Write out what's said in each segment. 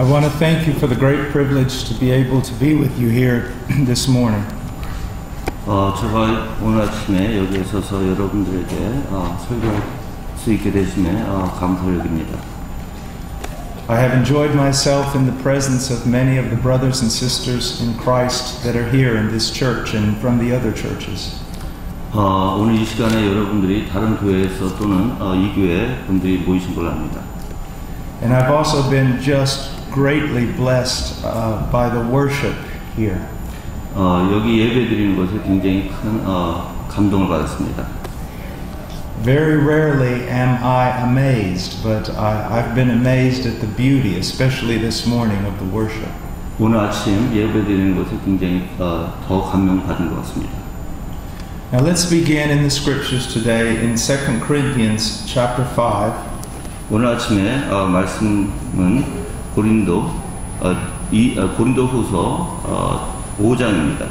I want to thank you for the great privilege to be able to be with you here this morning. 제가 오늘 아침에 여기에 서서 여러분들에게 설교할 수 있게 되심에 감사를 여깁니다. I have enjoyed myself in the presence of many of the brothers and sisters in Christ that are here in this church and from the other churches. 오늘 이 시간에 여러분들이 다른 교회에서 또는 이 교회 분들이 모이신 걸 압니다. And I've also been just greatly blessed by the worship here. 여기 예배 드리는 것에 굉장히 큰 감동을 받았습니다. Very rarely am I amazed, but I've been amazed at the beauty, especially this morning, of the worship. 오늘 아침 예배 드리는 것에 굉장히 더 감명받은 것 같습니다. Now let's begin in the scriptures today in 2 Corinthians chapter 5. 오늘 아침에 말씀은 고린도후서 5장입니다.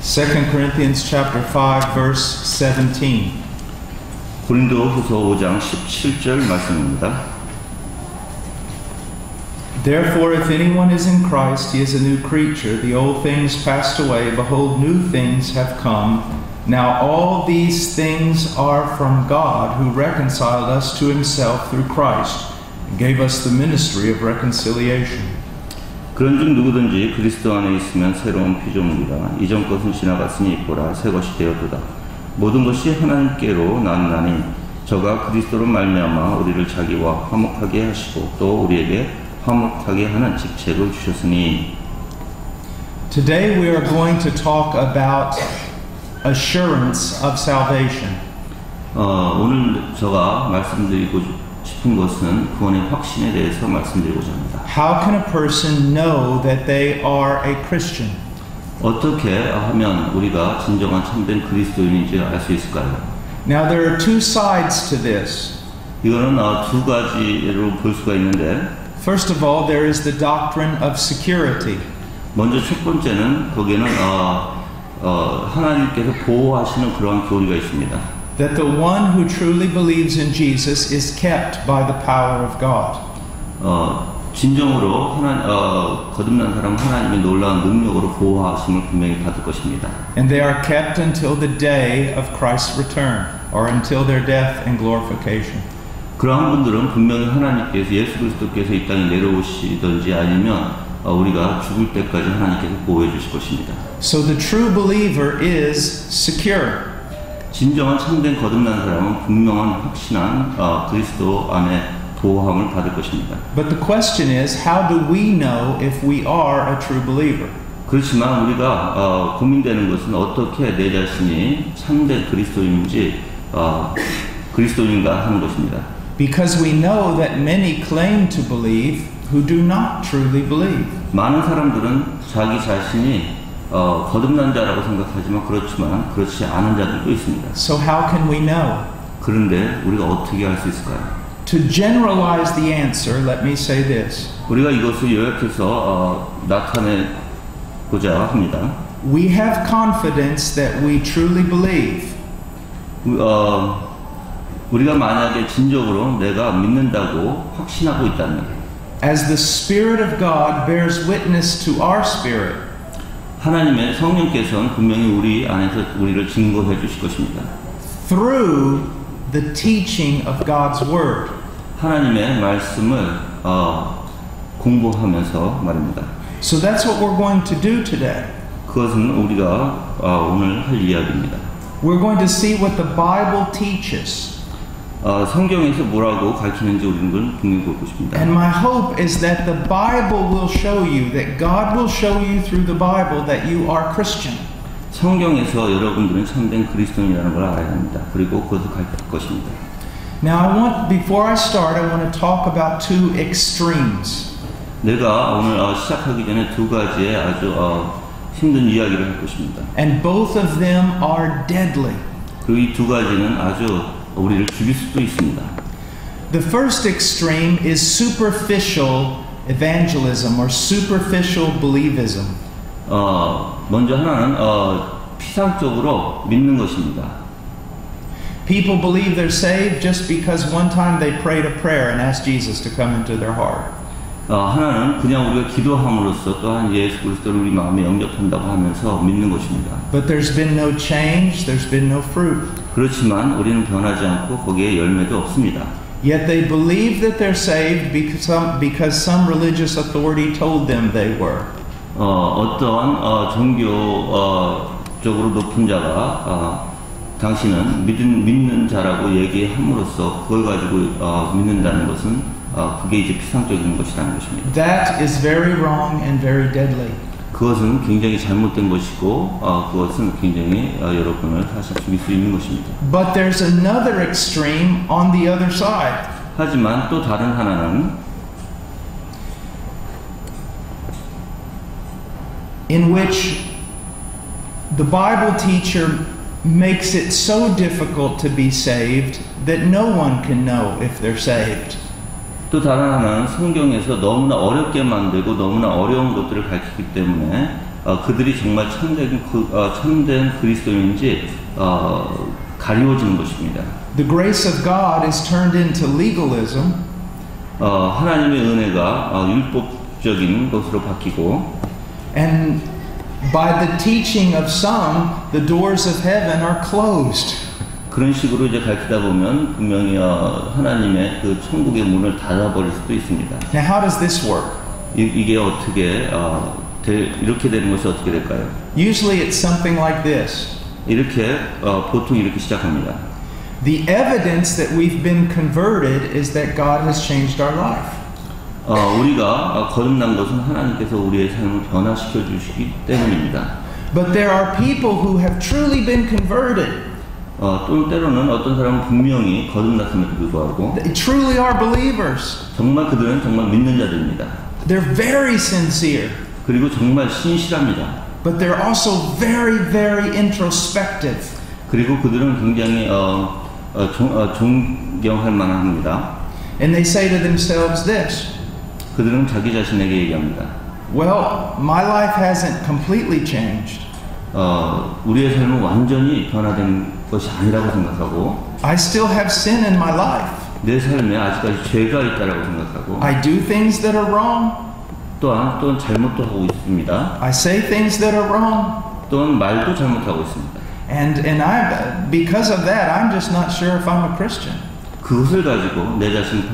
Second Corinthians chapter 5 verse 17. 고린도후서 5장 17절 말씀입니다. Therefore, if anyone is in Christ, he is a new creature. The old things passed away. Behold, new things have come. Now all these things are from God, who reconciled us to himself through Christ, and gave us the ministry of reconciliation. 그런즉 누구든지 그리스도 안에 있으면 새로운 피조물이라. 이전 것은 지나갔으니 보라 새 것이 되었도다. 모든 것이 하나님께로 나느나니 저가 그리스도로 말미암아 우리를 자기와 화목하게 하시고 또 우리에게 화목하게 하는 직책을 주셨으니. Today we are going to talk about assurance of salvation. 오늘 제가 말씀드리고 싶은 것은 구원의 확신에 대해서 말씀드리고자 합니다. How can a person know that they are a Christian? 어떻게 하면 우리가 진정한 참된 그리스도인인지 알 수 있을까요? Now there are two sides to this. 이거는 두 가지로 볼 수가 있는데, First of all, there is the doctrine of security. 먼저 첫 번째는 거기에는 하나님께서 보호하시는 그러한 교리가 있습니다. That the one who truly believes in Jesus is kept by the power of God. 진정으로 거듭난 사람 하나님의 놀라운 능력으로 보호하심을 분명히 받을 것입니다. And they are kept until the day of Christ's return, or until their death and glorification. 그러한 분들은 분명히 하나님께서 예수 그리스도께서 이 땅에 내려오시든지 아니면 우리가 죽을 때까지 하나님께서 보호해 주실 것입니다. So the true believer is secure. 진정한 참된 거듭난 사람은 분명한 확신한 그리스도 안에 보호함을 받을 것입니다. But the question is, how do we know if we are a true believer? 그렇지만 우리가 고민되는 것은 어떻게 내 자신이 참된 그리스도인인지 그리스도인가 하는 것입니다. Because we know that many claim to believe who do not truly believe. 많은 사람들은 자기 자신이 거듭난 자라고 생각하지만 그렇지 않은 자들도 있습니다. So how can we know? 그런데 우리가 어떻게 알 수 있을까요? To generalize the answer, let me say this. 우리가 이것을 요약해서 나타내고자 합니다. We have confidence that we truly believe. 우리가 만약에 진정으로 내가 믿는다고 확신하고 있다면, as the Spirit of God bears witness to our spirit, 하나님의 성령께서는 분명히 우리 안에서 우리를 증거해 주실 것입니다. through the teaching of God's Word. 하나님의 말씀을 공부하면서 말입니다. So that's what we're going to do today. 그것은 우리가 오늘 할 이야기입니다. We're going to see what the Bible teaches. 성경에서 뭐라고 가르치는지 우리는 분명히 보고 싶습니다. And my hope is that the Bible will show you, that God will show you through the Bible that you are Christian. 성경에서 여러분들은 참된 그리스도인이라는 걸 알아야 합니다. 그리고 그것을 가르칠 것입니다. Now before I start, I want to talk about two extremes. 내가 오늘 시작하기 전에 두 가지의 아주 힘든 이야기를 할 것입니다. And both of them are deadly. 그리고 이 두 가지는 아주 우리를 죽일 수도 있습니다. The first extreme is superficial evangelism or superficial believism. 먼저 하나는 피상적으로 믿는 것입니다. People believe they're saved just because one time they prayed a prayer and asked Jesus to come into their heart. 하나는 그냥 우리가 기도함으로써 또한 예수 그리스도를 우리 마음에 영접한다고 하면서 믿는 것입니다. But there's been no change, there's been no fruit. 그렇지만 우리는 변하지 않고 거기에 열매도 없습니다. Yet they believe that they're saved because some religious authority told them they were. 어떠한 종교적으로 높은 자가 당신은 믿는 자라고 얘기함으로써 그걸 가지고 믿는다는 것은 그게 이제 피상적인 것이라는 것입니다. That is very wrong and very deadly. 그것은 굉장히 잘못된 것이고 그것은 굉장히 여러분을 사실 죽일 수 있는 것입니다. But there's another extreme on the other side. 하지만 또 다른 하나는 in which the Bible teacher makes it so difficult to be saved that no one can know if they're saved. 또 다른 하나는 성경에서 너무나 어렵게 만들고 너무나 어려운 것들을 가르치기 때문에 그들이 정말 참된 그리스도인지 가리워지는 것입니다. The grace of God is turned into legalism. 하나님의 은혜가 율법적인 것으로 바뀌고 And by the teaching of some, the doors of heaven are closed. 그런 식으로 이제 가르치다 보면 분명히 하나님의 그 천국의 문을 닫아버릴 수도 있습니다. Now, how does this work? 이게 어떻게 이렇게 되는 것이 어떻게 될까요? Usually, it's something like this. 이렇게 보통 이렇게 시작합니다. The evidence that we've been converted is that God has changed our life. 우리가 거듭난 것은 하나님께서 우리의 삶을 변화시켜 주시기 때문입니다. But there are people who have truly been converted. 또 때로는 어떤 사람은 분명히 거듭났음에도 불구하고 They truly are believers. 정말 그들은 정말 믿는 자들입니다. They're very sincere. 그리고 정말 신실합니다. But they're also very, very introspective. 그리고 그들은 굉장히 존경할 만합니다. And they say to themselves this. 그들은 자기 자신에게 얘기합니다. Well, my life hasn't completely changed. 우리의 삶은 완전히 변화된 것이 아니라고 생각하고 I still have sin in my life. 내 삶에 아직까지 죄가 있다라고 생각하고 I do things that are wrong. 또한 잘못도 하고 있습니다. I say things that are wrong. 또한 말도 잘못하고 있습니다. And because of that, I'm just not sure if I'm a Christian. 그것을 가지고 내 자신을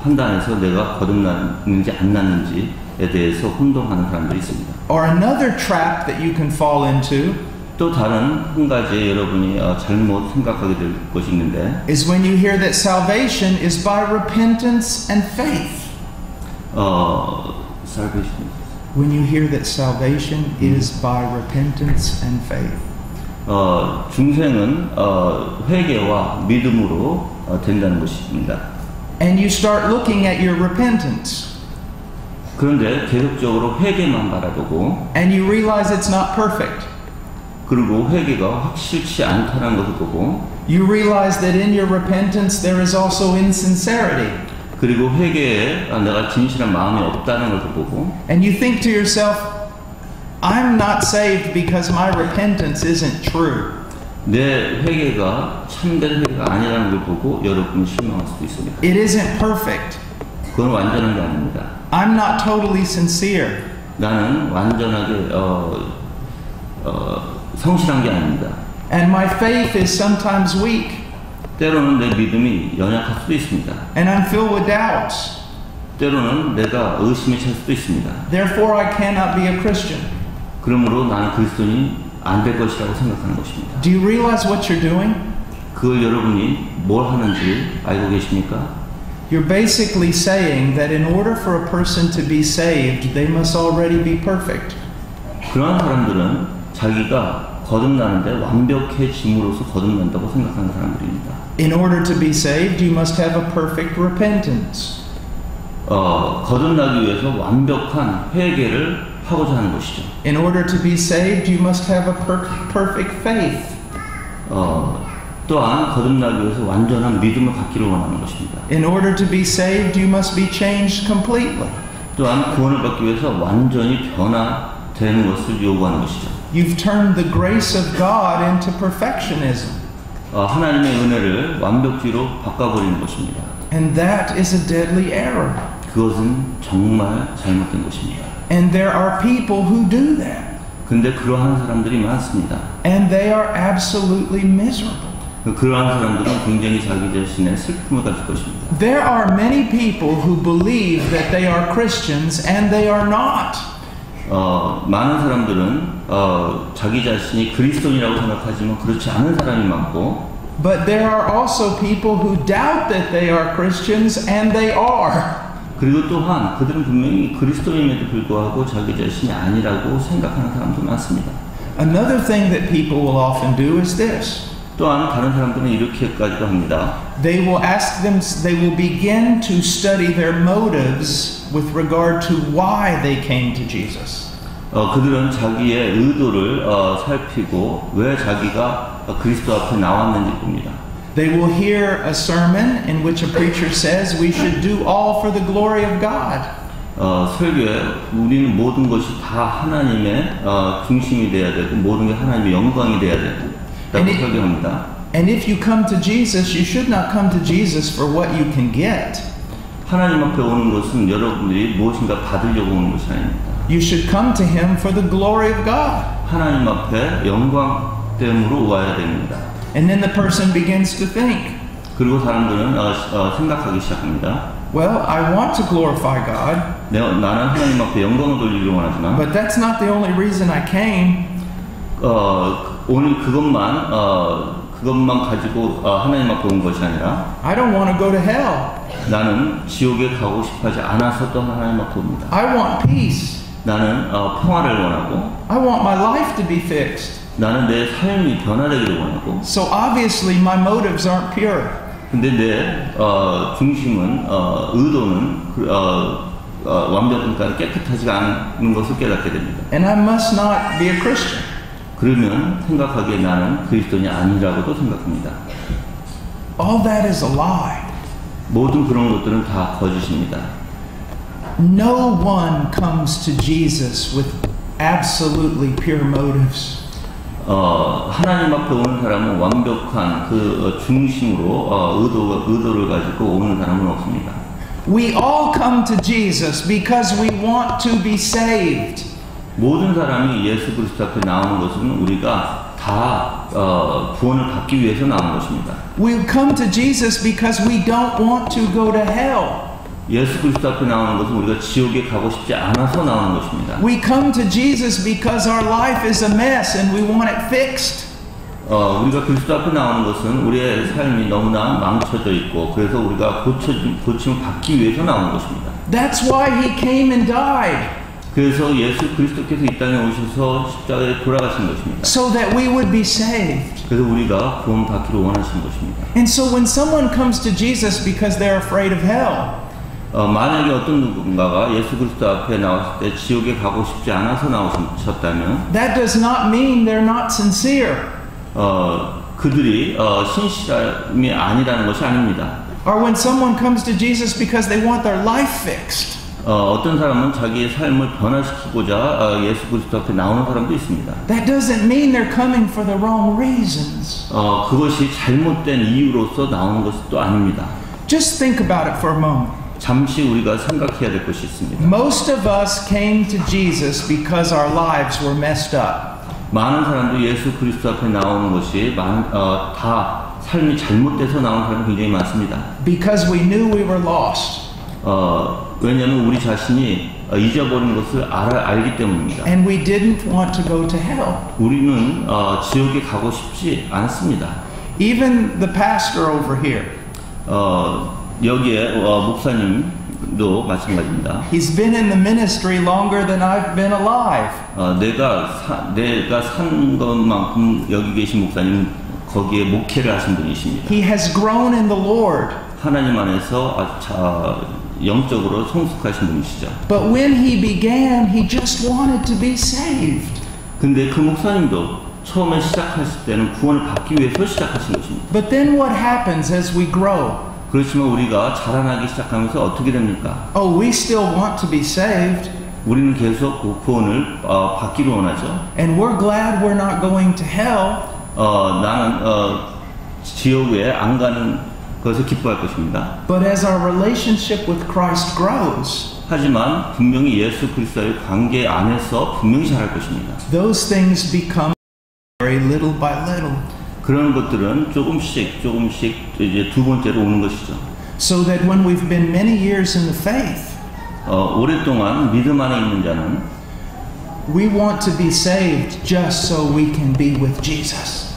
판단해서 내가 거듭났는지 안 났는지에 대해서 혼동하는 사람들이 있습니다. Or another trap that you can fall into 또 다른 한 가지 여러분이 잘못 생각하게 될 것이 있는데 is when you hear that salvation is by repentance and faith. salvation. When you hear that salvation is by repentance and faith. 중생은 회개와 믿음으로 된다는 것입니다. And you start looking at your repentance. 그런데 계속적으로 회개만 바라보고 And you realize it's not perfect. 그리고 회개가 확실치 않다는 것을 보고 You realize that in your repentance there is also insincerity. 그리고 회개에 내가 진실한 마음이 없다는 것을 보고 And you think to yourself, I'm not saved because my repentance isn't true. 내 회개가 참된 회개가 아니라는 걸 보고 여러분이 실망할 수도 있습니다. It isn't perfect. 그건 완전한 게 아닙니다. I'm not totally sincere. 나는 완전하게 성실한 게 아닙니다. And my faith is sometimes weak. 때로는 내 믿음이 연약할 수도 있습니다. And I'm filled with doubts. 때로는 내가 의심에 찰 수도 있습니다. Therefore I cannot be a Christian. 그러므로 나는 그리스도인이 안 될 것이라고 생각하는 것입니다. Do you realize what you're doing? 그걸 여러분이 뭘 하는지 알고 계십니까? You're basically saying that in order for a person to be saved, they must already be perfect. 그러한 사람들은 자기가 거듭나는데 완벽해짐으로써 거듭난다고 생각하는 사람들입니다. In order to be saved, you must have a perfect repentance. 거듭나기 위해서 완벽한 회개를 하고자 하는 것이죠. In order to be saved, you must have a perfect faith. 또한 거듭나기 위해서 완전한 믿음을 갖기를 원하는 것입니다. In order to be saved, you must be changed completely. 또한 구원을 받기 위해서 완전히 변화되는 것을 요구하는 것이죠. You've turned the grace of God into perfectionism. 하나님의 은혜를 완벽주의로 바꿔버리는 것입니다. And that is a deadly error. 그것은 정말 잘못된 것입니다. And there are people who do that. 근데 그러한 사람들이 많습니다. And they are absolutely miserable. 그러한 사람들은 굉장히 자기 자신의 슬픔을 가질 것입니다. There are many people who believe that they are Christians and they are not. 많은 사람들은 자기 자신이 그리스도인이라고 생각하지만 그렇지 않은 사람이 많고 But there are also people who doubt that they are Christians and they are. 그리고 또한 그들은 분명히 그리스도인임에도 불구하고 자기 자신이 아니라고 생각하는 사람도 많습니다. Another thing that people will often do is this. 또한 다른 사람들은 이렇게까지도 합니다. They will begin to study their motives with regard to why they came to Jesus. 그들은 자기의 의도를 살피고 왜 자기가 그리스도 앞에 나왔는지 봅니다. They will hear a sermon in which a preacher says we should do all for the glory of God. 설교에 우리는 모든 것이 다 하나님의 중심이 되어야 되고 모든 게 하나님의 영광이 되어야 되고 라고 설교합니다. And if you come to Jesus, you should not come to Jesus for what you can get. 하나님 앞에 오는 것은 여러분들이 무엇인가 받으려고 오는 것이 아닙니다. You should come to Him for the glory of God. 하나님 앞에 영광 때문으로 와야 됩니다. And then the person begins to think. 그리고 사람들은 생각하기 시작합니다. Well, I want to glorify God. 나는 하나님 앞에 영광을 돌리기를 원하지만 But that's not the only reason I came. 오늘 그것만 가지고 하나님 앞에 온 것이 아니라 I don't want to go to hell. 나는 지옥에 가고 싶어하지 않아서 또 하나님 앞에 옵니다. I want peace. 나는 평화를 원하고 I want my life to be fixed. 나는 내 삶이 변화되기를 원하고 So obviously my motives aren't pure. 근데 내 중심은 의도는 완벽하니까 깨끗하지 않은 것을 깨닫게 됩니다. And I must not be a Christian. 그러면 생각하기에 나는 그리스도인이 아니라고도 생각합니다. All that is a lie. 모든 그런 것들은 다 거짓입니다. No one comes to Jesus with absolutely pure motives. 하나님 앞에 오는 사람은 완벽한 그 중심으로 의도를 가지고 오는 사람은 없습니다. We all come to Jesus because we want to be saved. 모든 사람이 예수 그리스도 앞에 나오는 것은 우리가 다 구원을 받기 위해서 나오는 것입니다. We come to Jesus because we don't want to go to hell. 예수 그리스도 앞에 나오는 것은 우리가 지옥에 가고 싶지 않아서 나오는 것입니다. We come to Jesus because our life is a mess and we want it fixed. 우리가 그리스도 앞에 나오는 것은 우리의 삶이 너무나 망쳐져 있고 그래서 우리가 고침을 받기 위해서 나오는 것입니다. That's why He came and died. 그래서 예수 그리스도께서 이 땅에 오셔서 십자가에 돌아가신 것입니다. So that we would be saved. 그래서 우리가 구원받기를 원하신 것입니다. And so when someone comes to Jesus because they're afraid of hell, 만약에 어떤 누군가가 예수 그리스도 앞에 나왔을 때 지옥에 가고 싶지 않아서 나오셨다면 that does not mean they're not sincere. 그들이 신실함이 아니라는 것이 아닙니다. Or when someone comes to Jesus because they want their life fixed. 어떤 사람은 자기의 삶을 변화시키고자 예수 그리스도 앞에 나오는 사람도 있습니다. That doesn't mean they're coming for the wrong reasons. 그것이 잘못된 이유로서 나오는 것이 또 아닙니다. Just think about it for a moment. 잠시 우리가 생각해야 될 것이 있습니다. Most of us came to Jesus because our lives were messed up. 많은 사람들이 예수 그리스도 앞에 나오는 것이 다 삶이 잘못돼서 나오는 사람이 굉장히 많습니다. Because we knew we were lost. 왜냐하면 우리 자신이 잊어버린 것을 알기 때문입니다. And we didn't want to go to hell. 우리는 지옥에 가고 싶지 않습니다. Even the pastor over here. 여기에 목사님도 마찬가지입니다. He's been in the ministry longer than I've been alive. 내가 산 것만큼 여기 계신 목사님은 거기에 목회를 하신 분이십니다. He has grown in the Lord. 하나님 안에서 영적으로 성숙하신 분이시죠. But when he began, he just wanted to be saved. 근데 그 목사님도 처음에 시작하실 때는 구원을 받기 위해서 시작하신 것입니다. But then what happens as we grow? 그렇지만 우리가 자라나기 시작하면서 어떻게 됩니까? Oh, we still want to be saved. 우리는 계속 그 구원을 받기를 원하죠. And we're glad we're not going to hell. 나는 지옥에 안 가는 것을 기뻐할 것입니다. But as our relationship with Christ grows, 하지만 분명히 예수 그리스도의 관계 안에서 분명히 잘할 것입니다. those things become very little by little. 그런 것들은 조금씩 이제 두 번째로 오는 것이죠. So that when we've been many years in the faith, 오랫동안 믿음 안에 있는 자는 we want to be saved just so we can be with Jesus.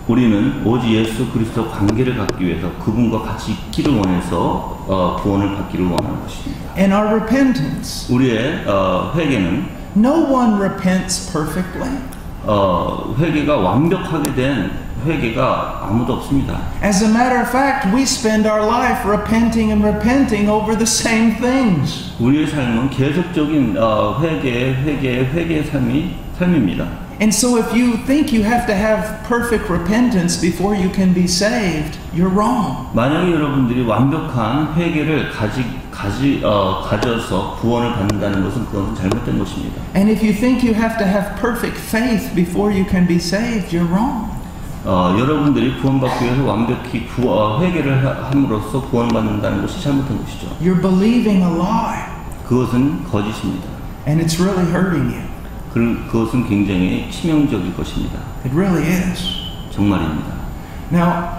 우리는 오직 예수 그리스도 관계를 갖기 위해서 그분과 같이 있기를 원해서 구원을 받기를 원하는 것입니다. And our repentance. 우리의 회개는 No one repents perfectly. 회개가 완벽하게 된 회개가 아무도 없습니다. As a matter of fact, we spend our life repenting and repenting over the same things. 우리의 삶은 계속적인 회개의 삶입니다. And so if you think you have to have perfect repentance before you can be saved, you're wrong. 만약에 여러분들이 완벽한 회개를 가져서 구원을 받는다는 것은 그것은 잘못된 것입니다. And if you think you have to have perfect faith before you can be saved, you're wrong. 여러분들이 구원받기 위해서 완벽히 회개를 함으로써 구원받는다는 것이 잘못된 것이죠. You're believing a lie. 그것은 거짓입니다. And it's really hurting you. 그것은 굉장히 치명적일 것입니다. It really is. 정말입니다. Now,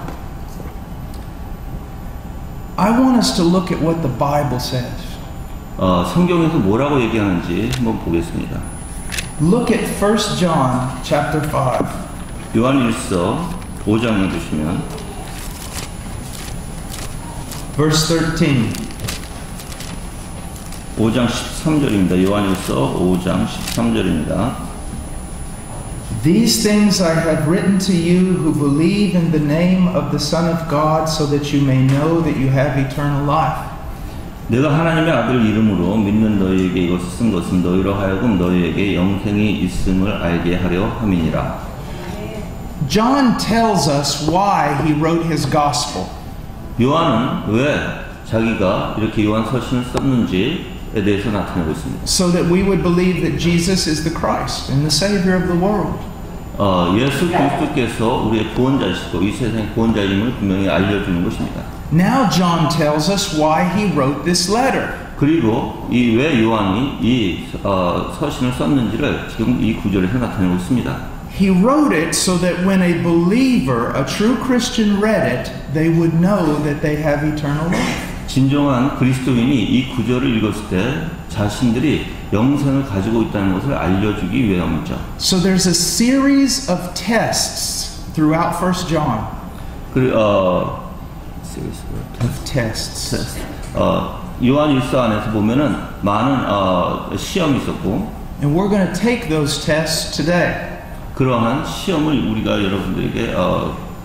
I want us to look at what the Bible says. 성경에서 뭐라고 얘기하는지 한번 보겠습니다. Look at 1 John chapter 5. 요한일서 5장에 보시면 Verse 13. 5장 13절입니다. 요한일서 5장 13절입니다. These things I have written to you who believe in the name of the Son of God so that you may know that you have eternal life. 내가 하나님의 아들 이름으로 믿는 너희에게 이것을 쓴 것은 너희로 하여금 너희에게 영생이 있음을 알게 하려 함이니라. John tells us why he wrote his gospel. 요한은 왜 자기가 이렇게 요한 서신을 썼는지에 대해서 나타내고 있습니다. So that we would believe that Jesus is the Christ and the Savior of the world. 예수 그리스도께서 우리의 구원자이시고 이 세상의 구원자임을 분명히 알려주는 것입니다. Now John tells us why he wrote this letter. 그리고 이 왜 요한이 이 서신을 썼는지를 지금 이 구절에서 나타내고 있습니다. He wrote it so that when a believer, a true Christian read it, they would know that they have eternal life. 진정한 그리스도인이 이 구절을 읽었을 때 자신들이 영생을 가지고 있다는 것을 알려주기 위함이죠. So there's a series of tests throughout 1 John. Of tests. 요한일서 안에서 보면은 많은 시험이 있었고, And we're going to take those tests today. 그러한 시험을 우리가 여러분들에게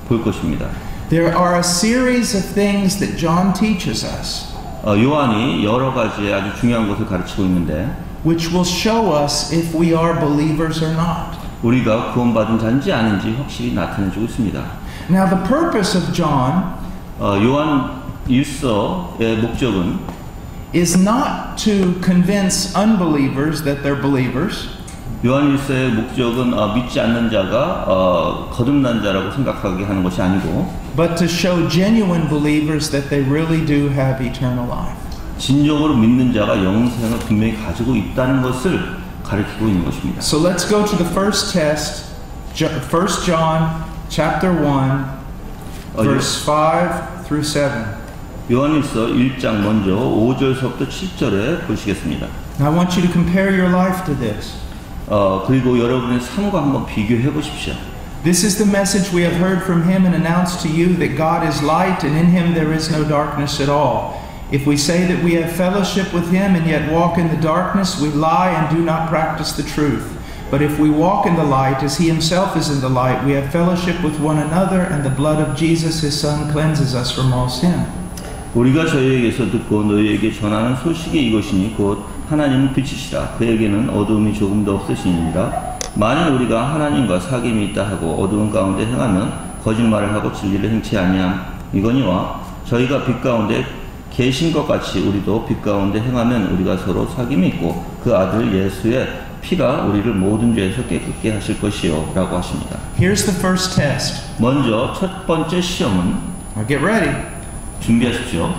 볼 것입니다. There are a series of things that John teaches us. 요한이 여러 가지 아주 중요한 것을 가르치고 있는데, which will show us if we are believers or not. 우리가 구원받은 자인지 아닌지 확실히 나타내주고 있습니다. Now the purpose of John 요한 일서의 목적은 is not to convince unbelievers that they're believers. 요한 일서의 목적은 믿지 않는 자가 거듭난 자라고 생각하게 하는 것이 아니고, but to show genuine believers that they really do have eternal life. 진정으로 믿는 자가 영생을 분명히 가지고 있다는 것을 가르치고 있는 것입니다. So let's go to the first test, 1 John chapter 1, verse 5 through 7. 요한일서 1장 먼저 5절서부터 7절에 보시겠습니다. Now I want you to compare your life to this. 그리고 여러분의 삶과 한번 비교해 보십시오. This is the message we have heard from him and announced to you, that God is light and in him there is no darkness at all. If we say that we have fellowship with him and yet walk in the darkness, we lie and do not practice the truth. But if we walk in the light as he himself is in the light, we have fellowship with one another, and the blood of Jesus his son cleanses us from all sin. 우리가 저희에게서 듣고 너희에게 전하는 소식이 이것이니 곧 하나님은 빛이시라. 그에게는 어두움이 조금도 없으시니라. 만일 우리가 하나님과 사귐이 있다 하고 어두운 가운데 행하면 거짓말을 하고 진리를 행치 아니함이거니와 저희가 빛 가운데 계신 것 같이 우리도 빛 가운데 행하면 우리가 서로 사귐이 있고 그 아들 예수의 피가 우리를 모든 죄에서 깨끗게 하실 것이요 라고 하십니다. Here's the first test. 먼저 첫 번째 시험은 Now get ready. 준비하십시오.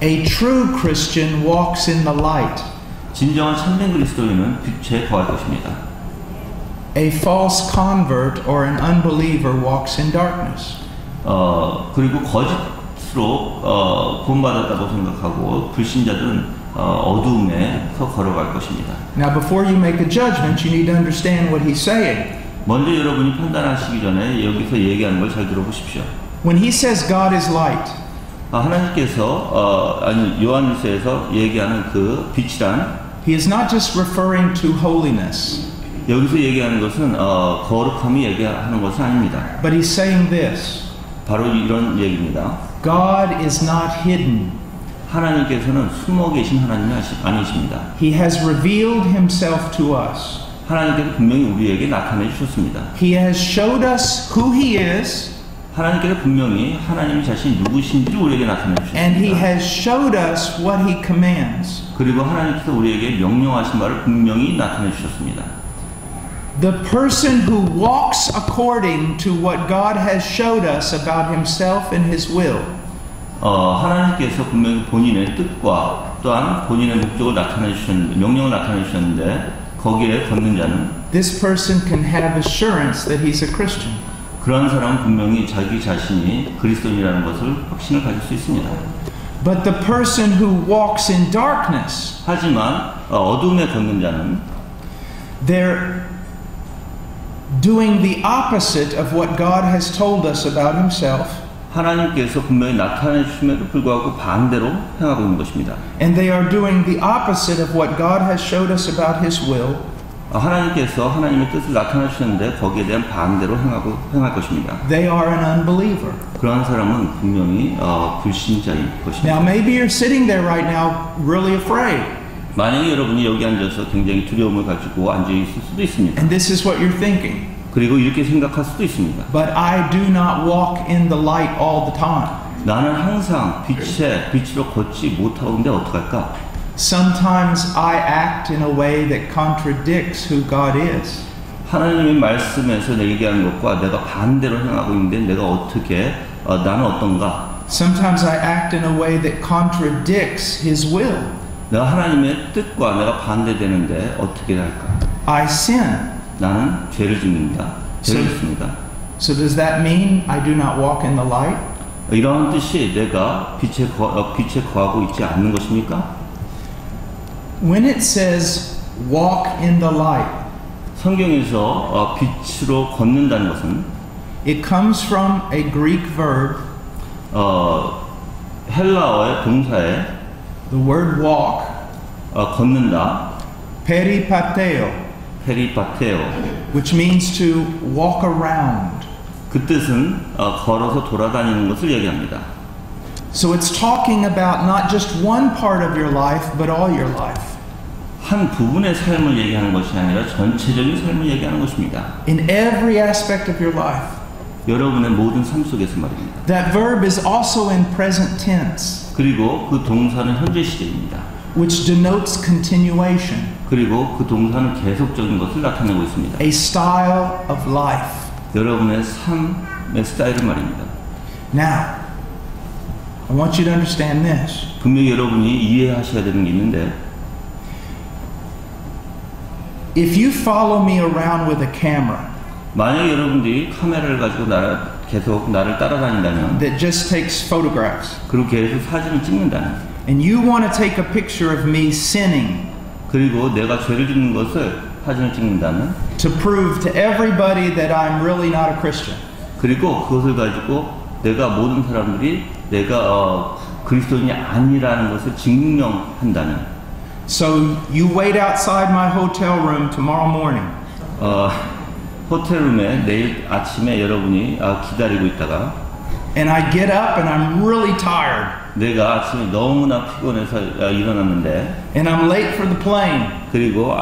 A true Christian walks in the light. 진정한 참된 그리스도인은 빛에 거할 것입니다. A false convert or an unbeliever walks in darkness. 그리고 거짓으로 구원받았다고 생각하고 불신자들은 어두움에서 걸어갈 것입니다. Now before you make a judgment, you need to understand what he's saying. 먼저 여러분이 판단하시기 전에 여기서 얘기하는 걸 잘 들어보십시오. When he says God is light, 하나님께서 요한일서에서 얘기하는 그 빛이란 he is not just referring to holiness, 여기서 얘기하는 것은 거룩함이 얘기하는 것은 아닙니다. but he's saying this. 바로 이런 얘기입니다. God is not hidden. 하나님께서는 숨어 계신 하나님이 아니십니다. He has revealed himself to us. 하나님께서 분명히 우리에게 나타내 주셨습니다. He has showed us who he is, 하나님께서 분명히 하나님 자신이 누구신지를 우리에게 나타내 and he 주셨습니다. has showed us what he commands. 그리고 하나님께서 우리에게 명령하신 바를 분명히 나타내 주셨습니다. The person who walks according to what God has showed us about himself and his will 하나님께서 분명히 본인의 뜻과 또한 본인의 목적을 나타내 주셨는데, 명령을 나타내 주셨는데 거기에 걷는 자는 this person can have assurance that he's a Christian. 그러한 사람은 분명히 자기 자신이 그리스도인이라는 것을 확신을 가질 수 있습니다. But the person who walks in darkness, 하지만 어둠에 걷는 자는 they're doing the opposite of what God has told us about himself, 하나님께서 분명히 나타내 주심에도 불구하고 반대로 행하고 있는 것입니다. and they are doing the opposite of what God has showed us about his will, 하나님께서 하나님의 뜻을 나타내 주셨는데 거기에 대한 반대로 행할 것입니다. they are an unbeliever. 그러한 사람은 분명히 불신자일 것입니다. Now maybe you're sitting there right now really afraid, 만약에 여러분이 여기 앉아서 굉장히 두려움을 가지고 앉아 있을 수도 있습니다. and this is what you're thinking. 그리고 이렇게 생각할 수도 있습니다. But I do not walk in the light all the time. 나는 항상 빛으로 걷지 못하고 있는데 어떡할까? Sometimes I act in a way that contradicts who God is. 하나님의 말씀에서 얘기하는 것과 내가 반대로 행하고 있는데 내가 어떻게 나는 어떤가? Sometimes I act in a way that contradicts his will. 내가 하나님의 뜻과 내가 반대되는데 어떻게 할까? I sin. 나는 죄를 짓는다. 죄를 짓습니다. So does that mean I do not walk in the light? 이러한 뜻이 내가 빛에 거하고 있지 않는 것입니까? When it says walk in the light, 성경에서 빛으로 걷는다는 것은 it comes from a Greek verb, 헬라어의 동사에 the word walk, 걷는다, peripateo, 페리파테오. which means to walk around. 그 뜻은 걸어서 돌아다니는 것을 얘기합니다. So it's talking about not just one part of your life, but all your life. 한 부분의 삶을 얘기하는 것이 아니라 전체적인 삶을 얘기하는 것입니다. In every aspect of your life. 여러분의 모든 삶 속에서 말입니다. That verb is also in present tense, 그리고 그 동사는 현재 시제입니다. which denotes continuation, 그리고 그 동사는 계속적인 것을 나타내고 있습니다. a style of life. 여러분의 삶의 스타일을 말입니다. Now, I want you to understand this. 분명히 여러분이 이해하셔야 되는 게 있는데 If you follow me around with a camera 만약에 여러분들이 카메라를 가지고 계속 나를 따라다닌다면 that just takes photographs, 그리고 계속 사진을 찍는다면 and you want to take a picture of me sinning 그리고 내가 죄를 짓는 것을 사진을 찍는다면 to prove to everybody that I'm really not a Christian, 그리고 그것을 가지고 내가 모든 사람들이 내가 그리스도인이 아니라는 것을 증명한다면 so you wait outside my hotel room tomorrow morning 호텔룸에 내일 아침에 여러분이 기다리고 있다가 and I get up and I'm really tired 내가 아침에 너무나 피곤해서 일어났는데 and I'm late for the plane 그리고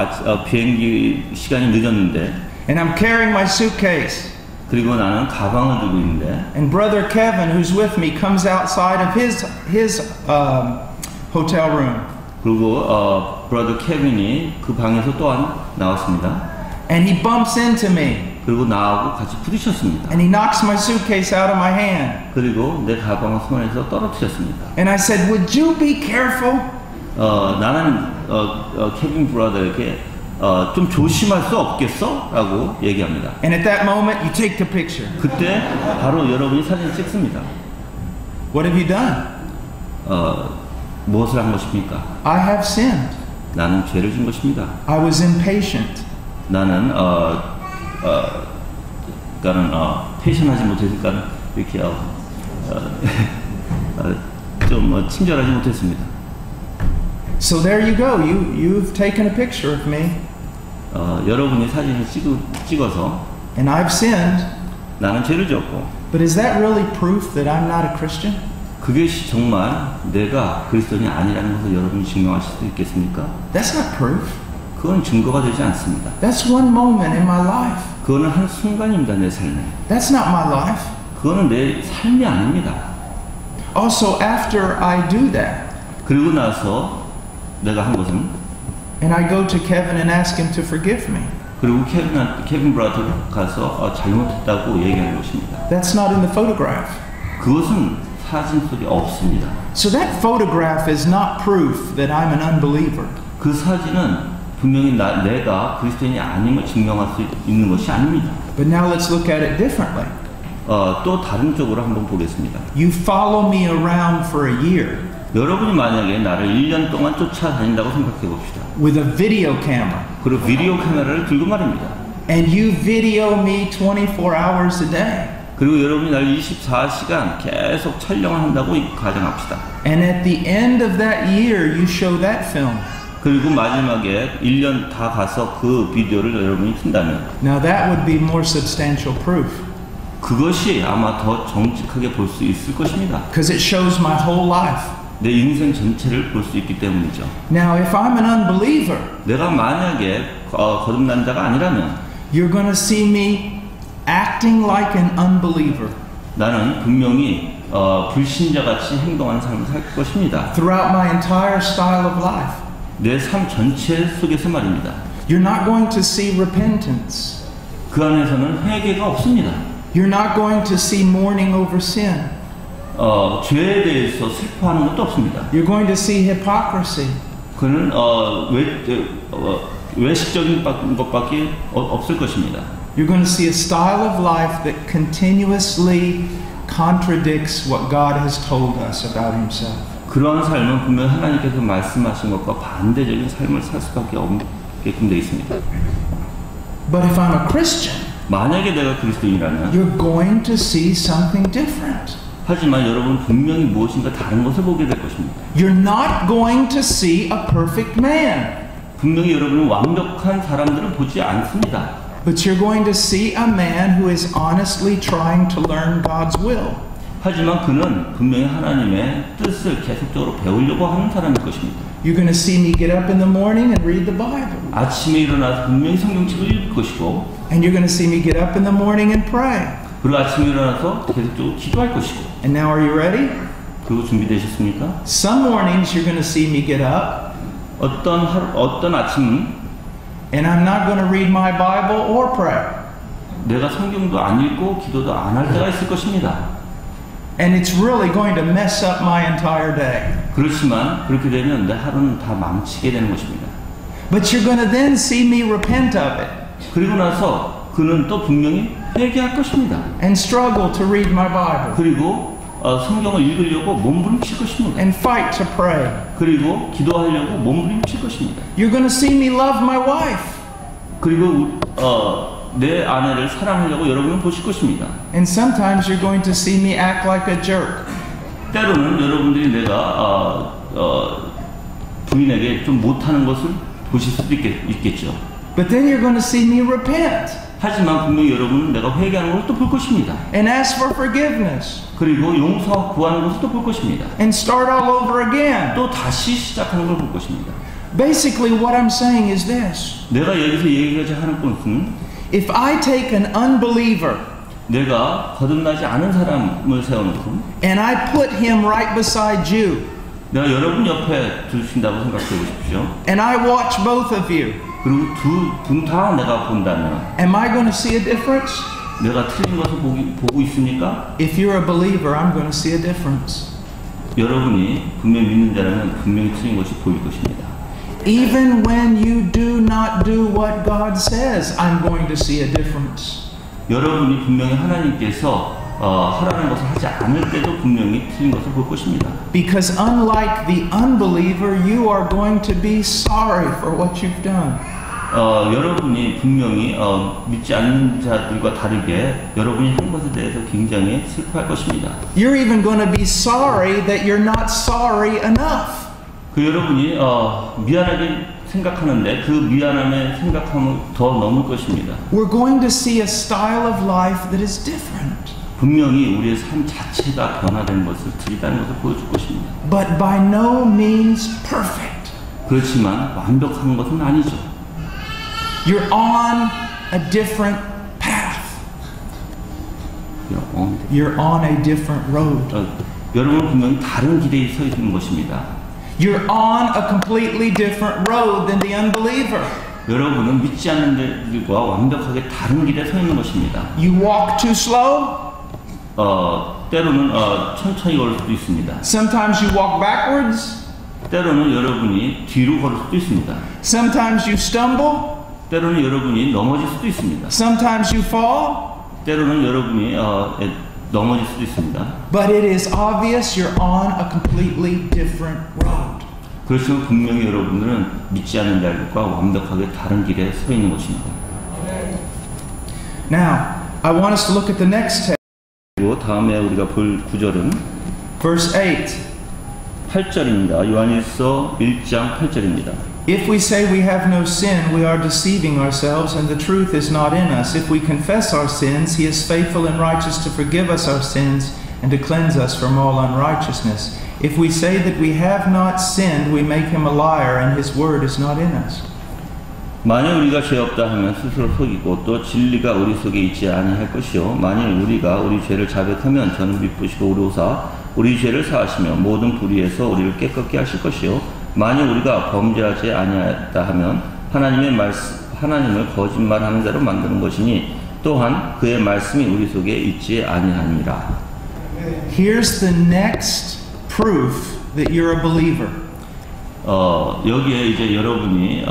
비행기 시간이 늦었는데 and I'm carrying my suitcase 그리고 나는 가방을 들고 있는데 and brother Kevin who's with me comes outside of his hotel room 그리고 브라더 케빈이 그 방에서 또한 나왔습니다. And he bumps into me. 그리고 나하고 같이 부딪혔습니다. And he knocks my suitcase out of my hand. 그리고 내 가방을 손에서 떨어뜨렸습니다. And I said, would you be careful? 나는 케빈 브라더에게 좀 조심할 수 없겠어? 라고 얘기합니다. And at that moment, you take the picture. 그때 바로 여러분이 사진을 찍습니다. What have you done? 무엇을 한 것입니까? I have sinned. 나는 죄를 진 것입니다. I was impatient. 나는 패션하지 못했으니까 이렇게 좀 친절하지 못했습니다. So there you go. You've taken a picture of me. 여러분이 사진을 찍어서 And I've sinned. 나는 죄를 지었고. But is that really proof that I'm not a Christian? 그것이 정말 내가 그리스도인이 아니라는 것을 여러분이 증명하실 수 있겠습니까? That's not proof. 그건 증거가 되지 않습니다. That's one moment in my life. 그거는 한 순간입니다, 내 삶에. That's not my life. 그거는 내 삶이 아닙니다. Also, after I do that, 그리고 나서 내가 한 것은 and I go to Kevin and ask him to forgive me. 그리고 케빈 브라더 가서 잘못했다고 얘기하는 것입니다. That's not in the photograph. 그것은 사진 속에 없습니다. So that photograph is not proof that I'm an unbeliever. 그 사진은 분명히 내가 그리스도인이 아님을 증명할 수 있는 것이 아닙니다. But now let's look at it differently. 또 다른 쪽으로 한번 보겠습니다. You follow me around for a year. 여러분이 만약에 나를 1년 동안 쫓아다닌다고 생각해 봅시다. With a video camera. 그리고 비디오 카메라를 들고 말입니다. And you video me 24 hours a day. 그리고 여러분이 날 24시간 계속 촬영을 한다고 가정합시다. And at the end of that year, you show that film. 그리고 마지막에 1년 다 가서 그 비디오를 여러분이 튼다면 Now that would be more substantial proof. 그것이 아마 더 정직하게 볼 수 있을 것입니다. Because it shows my whole life. 내 인생 전체를 볼 수 있기 때문이죠. Now if I'm an unbeliever, 내가 만약에 거듭난 자가 아니라면 you're going to see me acting like an unbeliever. 나는 분명히 불신자같이 행동하는 삶을 살 것입니다. Throughout my entire style of life. 내 삶 전체 속에서 말입니다. You're not going to see repentance. 그 안에서는 회개가 없습니다. You're not going to see mourning over sin. 죄에 대해서 슬퍼하는 것도 없습니다. You're going to see hypocrisy. 그는 외식적인 것밖에 없을 것입니다. You're going to see a style of life that continuously contradicts what God has told us about Himself. 그러한 삶은 분명히 하나님께서 말씀하신 것과 반대적인 삶을 살 수밖에 없게끔 되어 있습니다. But if I'm a Christian, 만약에 내가 그리스도인이라면 you're going to see something different. 하지만 여러분 분명히 무엇인가 다른 것을 보게 될 것입니다. You're not going to see a perfect man. 분명히 여러분은 완벽한 사람들을 보지 않습니다. But you're going to see a man who is honestly trying to learn God's will. 하지만 그는 분명히 하나님의 뜻을 계속적으로 배우려고 하는 사람일 것입니다. You're going to see me get up in the morning and read the Bible. 아침에 일어나서 분명히 성경책을 읽을 것이고 And you're going to see me get up in the morning and pray. 그리고 아침에 일어나서 계속적으로 기도할 것이고 And now are you ready? 그리고 준비되셨습니까? Some mornings you're going to see me get up 어떤 아침은 and I'm not going to read my Bible or pray. 내가 성경도 안 읽고 기도도 안 할 때가 있을 것입니다. And it's really going to mess up my entire day. 그렇지만 그렇게 되면 내 하루는 다 망치게 되는 것입니다. But you're going to then see me repent of it 그리고 나서 그는 또 분명히 회개할 것입니다. and struggle to read my Bible 그리고 성경을 읽으려고 몸부림칠 것입니다. and fight to pray. 그리고 기도하려고 몸부림칠 것입니다. You're going to see me love my wife. 그리고 내 아내를 사랑하려고 여러분은 보실 것입니다. And sometimes you're going to see me act like a jerk. 때로는 여러분들이 내가 부인에게 좀 못하는 것을 보실 수도 있겠죠. But then you're going to see me repent 하지만 분명히 여러분은 내가 회개하는 것을 또 볼 것입니다. and ask for forgiveness 그리고 용서 구하는 것을 또 볼 것입니다. and start all over again. 또 다시 시작하는 걸 볼 것입니다. Basically what I'm saying is this. 내가 여기서 얘기하지 하는 것은 If I take an unbeliever 내가 거듭나지 않은 사람을 세워놓고 and I put him right beside you, 내가 여러분 옆에 두신다고 생각해 보십시오. and I watch both of you. 그리고 두 분 다 내가 본다면 Am I going to see a difference? 내가 틀린 것을 보고 있습니까? If you're a believer, I'm going to see a difference. 여러분이 분명히 믿는 자라면 분명히 틀린 것이 보일 것입니다. Even when you do not do what God says, I'm going to see a difference. 여러분이 분명히 하나님께서 하라는 것을 하지 않을 때도 분명히 틀린 것을 볼 것입니다. Because unlike the unbeliever, you are going to be sorry for what you've done. 여러분이 분명히 믿지 않는 자들과 다르게 여러분이 한 것에 대해서 굉장히 슬퍼할 것입니다. You're even going to be sorry that you're not sorry enough. 그 여러분이 미안하게 생각하는데 그 미안함의 생각함을 더 넘을 것입니다. We're going to see a style of life that is different. 분명히 우리의 삶 자체가 변화된 것을 드리다는 것을 보여줄 것입니다. But by no means perfect. 그렇지만 완벽한 것은 아니죠. You're on a different path. You're on a different road. 여러분은 분명히 다른 길에 서 있는 것입니다. You're on a completely different road than the unbeliever. 여러분은 믿지 않는 자들과 완벽하게 다른 길에 서 있는 것입니다. You walk too slow. 때로는 천천히 걸을 수도 있습니다. Sometimes you walk backwards. 때로는 여러분이 뒤로 걸을 수도 있습니다. Sometimes you stumble. 때로는 여러분이 넘어질 수도 있습니다. Sometimes you fall. 때로는 여러분이 넘어질 수도 있습니다. But it is obvious you're on a completely different road. 그렇지만 분명히 여러분들은 믿지 않는 자들과 완벽하게 다른 길에 서 있는 것입니다. Now, I want us to look at the next text. 그리고 다음에 우리가 볼 구절은 Verse 8. 8절입니다. 요한일서 1장 8절입니다. If we say we have no sin, we are deceiving ourselves, and the truth is not in us. If we confess our sins, He is faithful and righteous to forgive us our sins and to cleanse us from all unrighteousness. If we say that we have not sinned, we make Him a liar, and His word is not in us. 만일 우리가 죄 없다 하면 스스로 속이고 또 진리가 우리 속에 있지 아니할 것이요 만일 우리가 우리 죄를 자백하면 저는 미쁘시고 의로우사 우리 죄를 사하시며 모든 불의에서 우리를 깨끗게 하실 것이요 만일 우리가 범죄하지 아니하였다 하면 하나님을 거짓말하는 자로 만드는 것이니 또한 그의 말씀이 우리 속에 있지 아니하니라. Here's the next proof that you're a believer. 여기에 이제 여러분이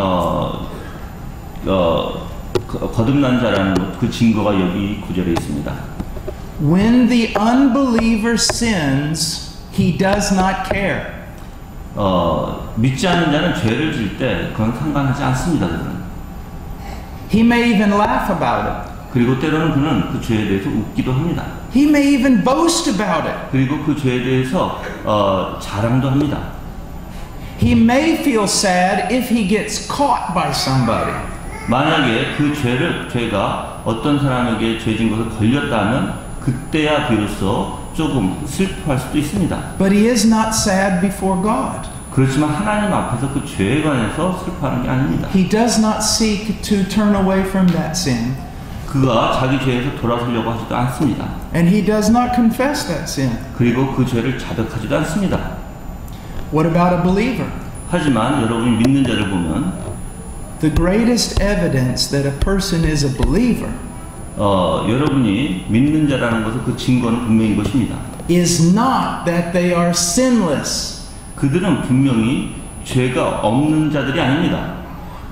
거듭난 자라는 그 증거가 여기 구절에 있습니다. When the unbeliever sins, he does not care. 믿지 않는 자는 죄를 질 때 그건 상관하지 않습니다. 그는. He may even laugh about it. 그리고 때로는 그는 그 죄에 대해서 웃기도 합니다. He may even boast about it. 그리고 그 죄에 대해서 자랑도 합니다. He may feel sad if he gets caught by somebody. 만약에 그 죄가 어떤 사람에게 죄진 것을 걸렸다면 그때야 비로소 조금 슬퍼할 수도 있습니다. But he is not sad before God. 그렇지만 하나님 앞에서 그 죄에 관해서 슬퍼하는 게 아닙니다. He does not seek to turn away from that sin. 그가 자기 죄에서 돌아서려고 하지도 않습니다. And he does not confess that sin. 그리고 그 죄를 자백하지도 않습니다. What about a believer? 하지만 여러분이 믿는 자를 보면 The greatest evidence that a person is a believer 여러분이 믿는 자라는 것은 그 증거는 분명히 이것입니다. is not that they are sinless. 그들은 분명히 죄가 없는 자들이 아닙니다.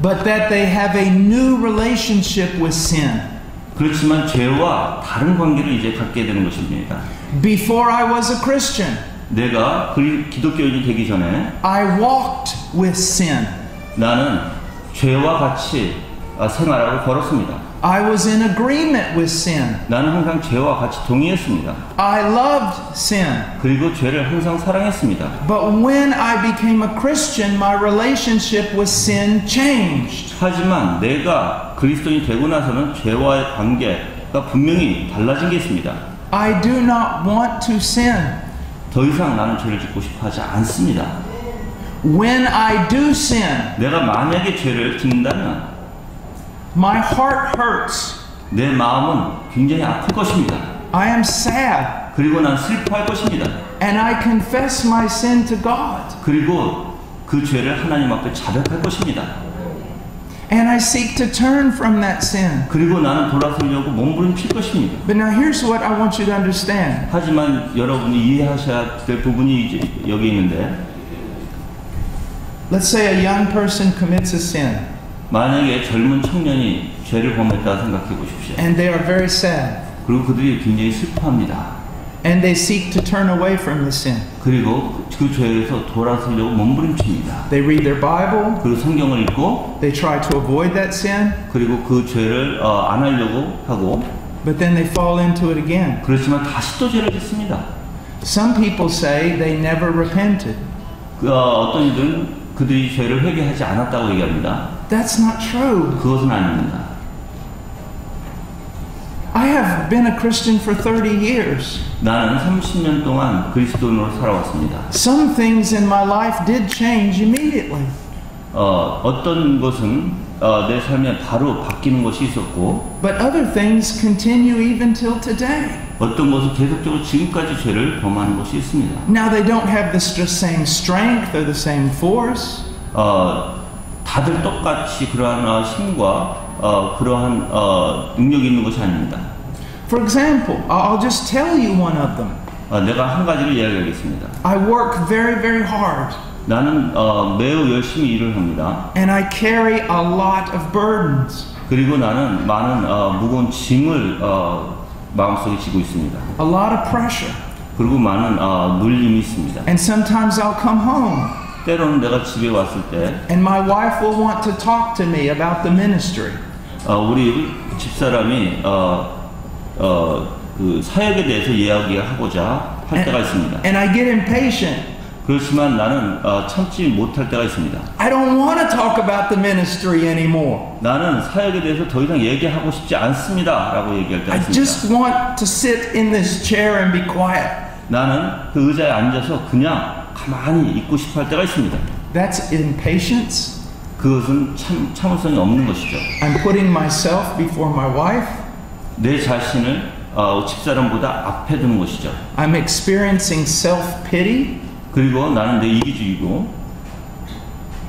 But that they have a new relationship with sin. 그렇지만 죄와 다른 관계를 이제 갖게 되는 것입니다. Before I was a Christian, 내가 기독교인이 되기 전에 I walked with sin. 나는 죄와 같이 생활하고 걸었습니다. I was in agreement with sin. 나는 항상 죄와 같이 동의했습니다. I loved sin. 그리고 죄를 항상 사랑했습니다. But when I became a Christian, my relationship with sin changed. 하지만 내가 그리스도인이 되고 나서는 죄와의 관계가 분명히 달라진 게 있습니다. I do not want to sin. 더 이상 나는 죄를 짓고 싶어 하지 않습니다. When I do sin, 내가 만약에 죄를 짓는다면 my heart hurts. 내 마음은 굉장히 아플 것입니다. I am sad. 그리고 난 슬퍼할 것입니다. And I confess my sin to God. 그리고 그 죄를 하나님 앞에 자백할 것입니다. And I seek to turn from that sin. 그리고 나는 돌아서려고 몸부림칠 것입니다. But now here's what I want you to understand. 하지만 여러분이 이해하셔야 될 부분이 이제 여기 있는데, Let's say a young person commits a sin. 만약에 젊은 청년이 죄를 범했다 생각해 보십시오. And they are very sad. 그리고 그들이 굉장히 슬퍼합니다. And they seek to turn away from the sin. 그리고 그 죄에서 돌아서려고 몸부림칩니다. They read their Bible. 그리고 성경을 읽고, They try to avoid that sin. 그리고 그 죄를 안 하려고 하고, But then they fall into it again. 그렇지만 다시 또 죄를 짓습니다. Some people say they never repented. 어떤 이들은 그들이 죄를 회개하지 않았다고 얘기합니다. That's not true. 그것은 아닙니다. I have been a Christian for 30 years. 나는 30년 동안 그리스도인으로 살아왔습니다. Some things in my life did change immediately. 어떤 것은 내 삶에 바로 바뀌는 것이 있었고, But other things continue even till today. 어떤 것은 계속적으로 지금까지 죄를 범하는 것이 있습니다. Now they don't have the same strength or the same force. 다들 똑같이 그러한 힘과 그러한 능력이 있는 것이 아닙니다. For example, I'll just tell you one of them. 내가 한 가지를 이야기하겠습니다. I work very, very hard. 나는 매우 열심히 일을 합니다. And I carry a lot of burdens. 그리고 나는 많은 무거운 짐을 마음속에 지고 있습니다. A lot of pressure. 그리고 많은 눌림이 있습니다. And sometimes I'll come home. 때로는 내가 집에 왔을 때 And my wife will want to talk to me about the ministry. 우리 집사람이 그 사역에 대해서 이야기하고자 할 때가 있습니다. And I get impatient. 그렇지만 나는 참지 못할 때가 있습니다. I don't want to talk about the ministry anymore. 나는 사역에 대해서 더 이상 얘기하고 싶지 않습니다 라고 얘기할 때가 I 있습니다. just want to sit in this chair and be quiet. 나는 그 의자에 앉아서 그냥 가만히 있고 싶어 할 때가 있습니다. That's impatience. 그것은 참을성이 없는 것이죠. I'm putting myself before my wife. 내 자신을 집사람보다 앞에 두는 것이죠. I'm experiencing self-pity. 그리고 나는 내 이기주의고,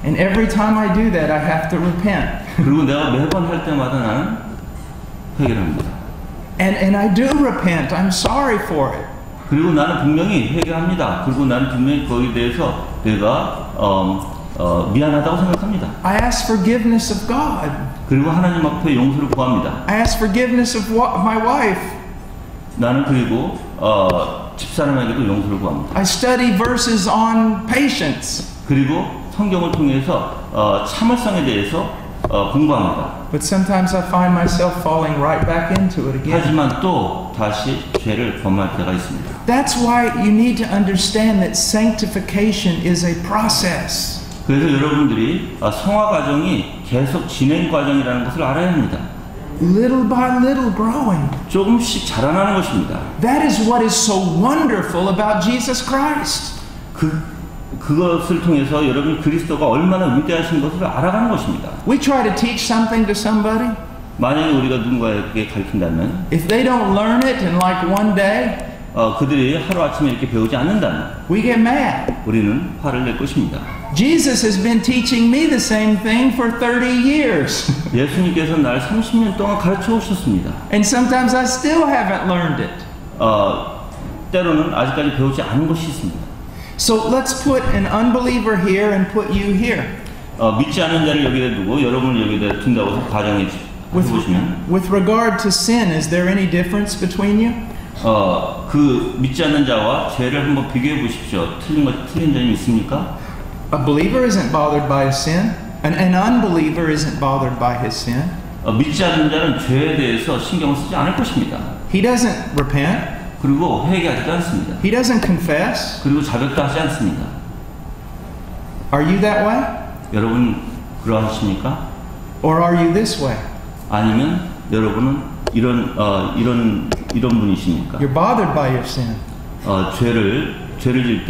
And every time I do that, I have to repent. 그리고 내가 매번 할 때마다 나는 회개를 합니다. And I do repent. I'm sorry for it. 그리고 나는 분명히 회개합니다. 그리고 나는 분명히 거기에 대해서 내가 미안하다고 생각합니다. I ask forgiveness of God. 그리고 하나님 앞에 용서를 구합니다. I ask forgiveness of my wife. 나는 그리고 집사람에게도 용서를 구합니다. I study verses on patience. 그리고 성경을 통해서 참을성에 대해서 공부합니다. But sometimes I find myself falling right back into it again. 하지만 또 다시 죄를 범할 때가 있습니다. That's why you need to understand that sanctification is a process. 그래서 여러분들이 성화 과정이 계속 진행 과정이라는 것을 알아야 합니다. Little by little growing. 조금씩 자라나는 것입니다. That is what is so wonderful about Jesus Christ. 그것을 통해서 여러분 그리스도가 얼마나 위대하신 것을 알아가는 것입니다. We try to teach something to somebody. 만약에 우리가 누군가에게 가르친다면, If they don't learn it in like one day, 그들이 하루아침에 이렇게 배우지 않는다면 we get mad. 우리는 화를 낼 것입니다. Jesus has been teaching me the same thing for 30 years. 예수님께서 날 30년 동안 가르쳐 오셨습니다. And sometimes I still haven't learned it. 때로는 아직까지 배우지 않은 것이 있습니다. So let's put an unbeliever here and put you here. 믿지 않는 자를 여기다 두고 여러분을 여기다 둔다고 가정해 보시면, With regard to sin, is there any difference between you? 그 믿지 않는 자와 죄를 한번 비교해 보십시오. 틀린 점이 있습니까? A believer isn't bothered by his sin. An unbeliever isn't bothered by his sin. 믿지 않는 자는 죄에 대해서 신경을 쓰지 않을 것입니다. He doesn't repent. 그리고 회개하지도 않습니다. He doesn't confess. 그리고 자백도 하지 않습니다. Are you that way? 여러분 그러하십니까? Or are you this way? 아니면 여러분은 이런 분이십니까? You're bothered by your sin. 죄를 질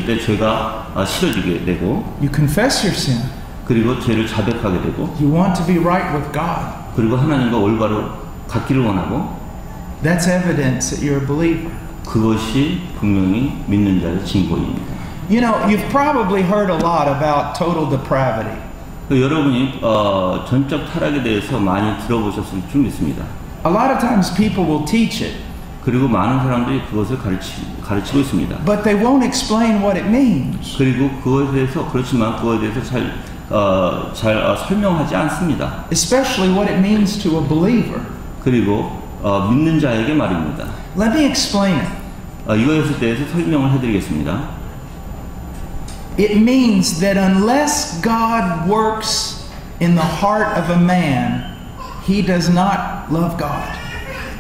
때 죄가 싫어지게 되고, You confess your sin. 그리고 죄를 자백하게 되고, You want to be right with God. 그리고 하나님과 올바로 갖기를 원하고 that's evidence that you're a believer. 그것이 분명히 믿는 자의 증거입니다. You know, you've probably heard a lot about total depravity. 여러분이 전적 타락에 대해서 많이 들어보셨을 줄 믿습니다. A lot of times people will teach it, 그리고 많은 사람들이 그것을 가르치고 있습니다. but they won't explain what it means. 그리고 그것에 대해서 그렇지만 그것에 대해서 잘 설명하지 않습니다. Especially what it means to a believer. 그리고 믿는 자에게 말입니다. Let me explain it. 이것에 대해서 설명을 해드리겠습니다. It means that unless God works in the heart of a man, he does not love God.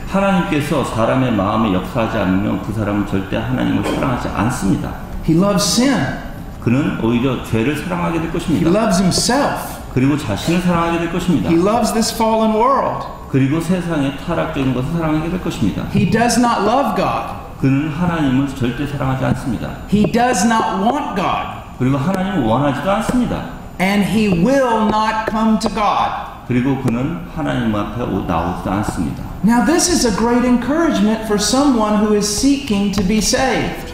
하나님께서 사람의 마음에 역사하지 않으면 그 사람은 절대 하나님을 사랑하지 않습니다. He loves sin. 그는 오히려 죄를 사랑하게 될 He 것입니다. loves himself. 그리고 자신을 사랑하게 될 것입니다. He loves this fallen world. 그리고 세상의 타락적인 것을 사랑하게 될 것입니다. He does not love God. 그는 하나님을 절대 사랑하지 않습니다. He does not want God. 그리고 하나님을 원하지도 않습니다. And he will not come to God. 그리고 그는 하나님 앞에 나오지도 않습니다. Now this is a great encouragement for someone who is seeking to be saved.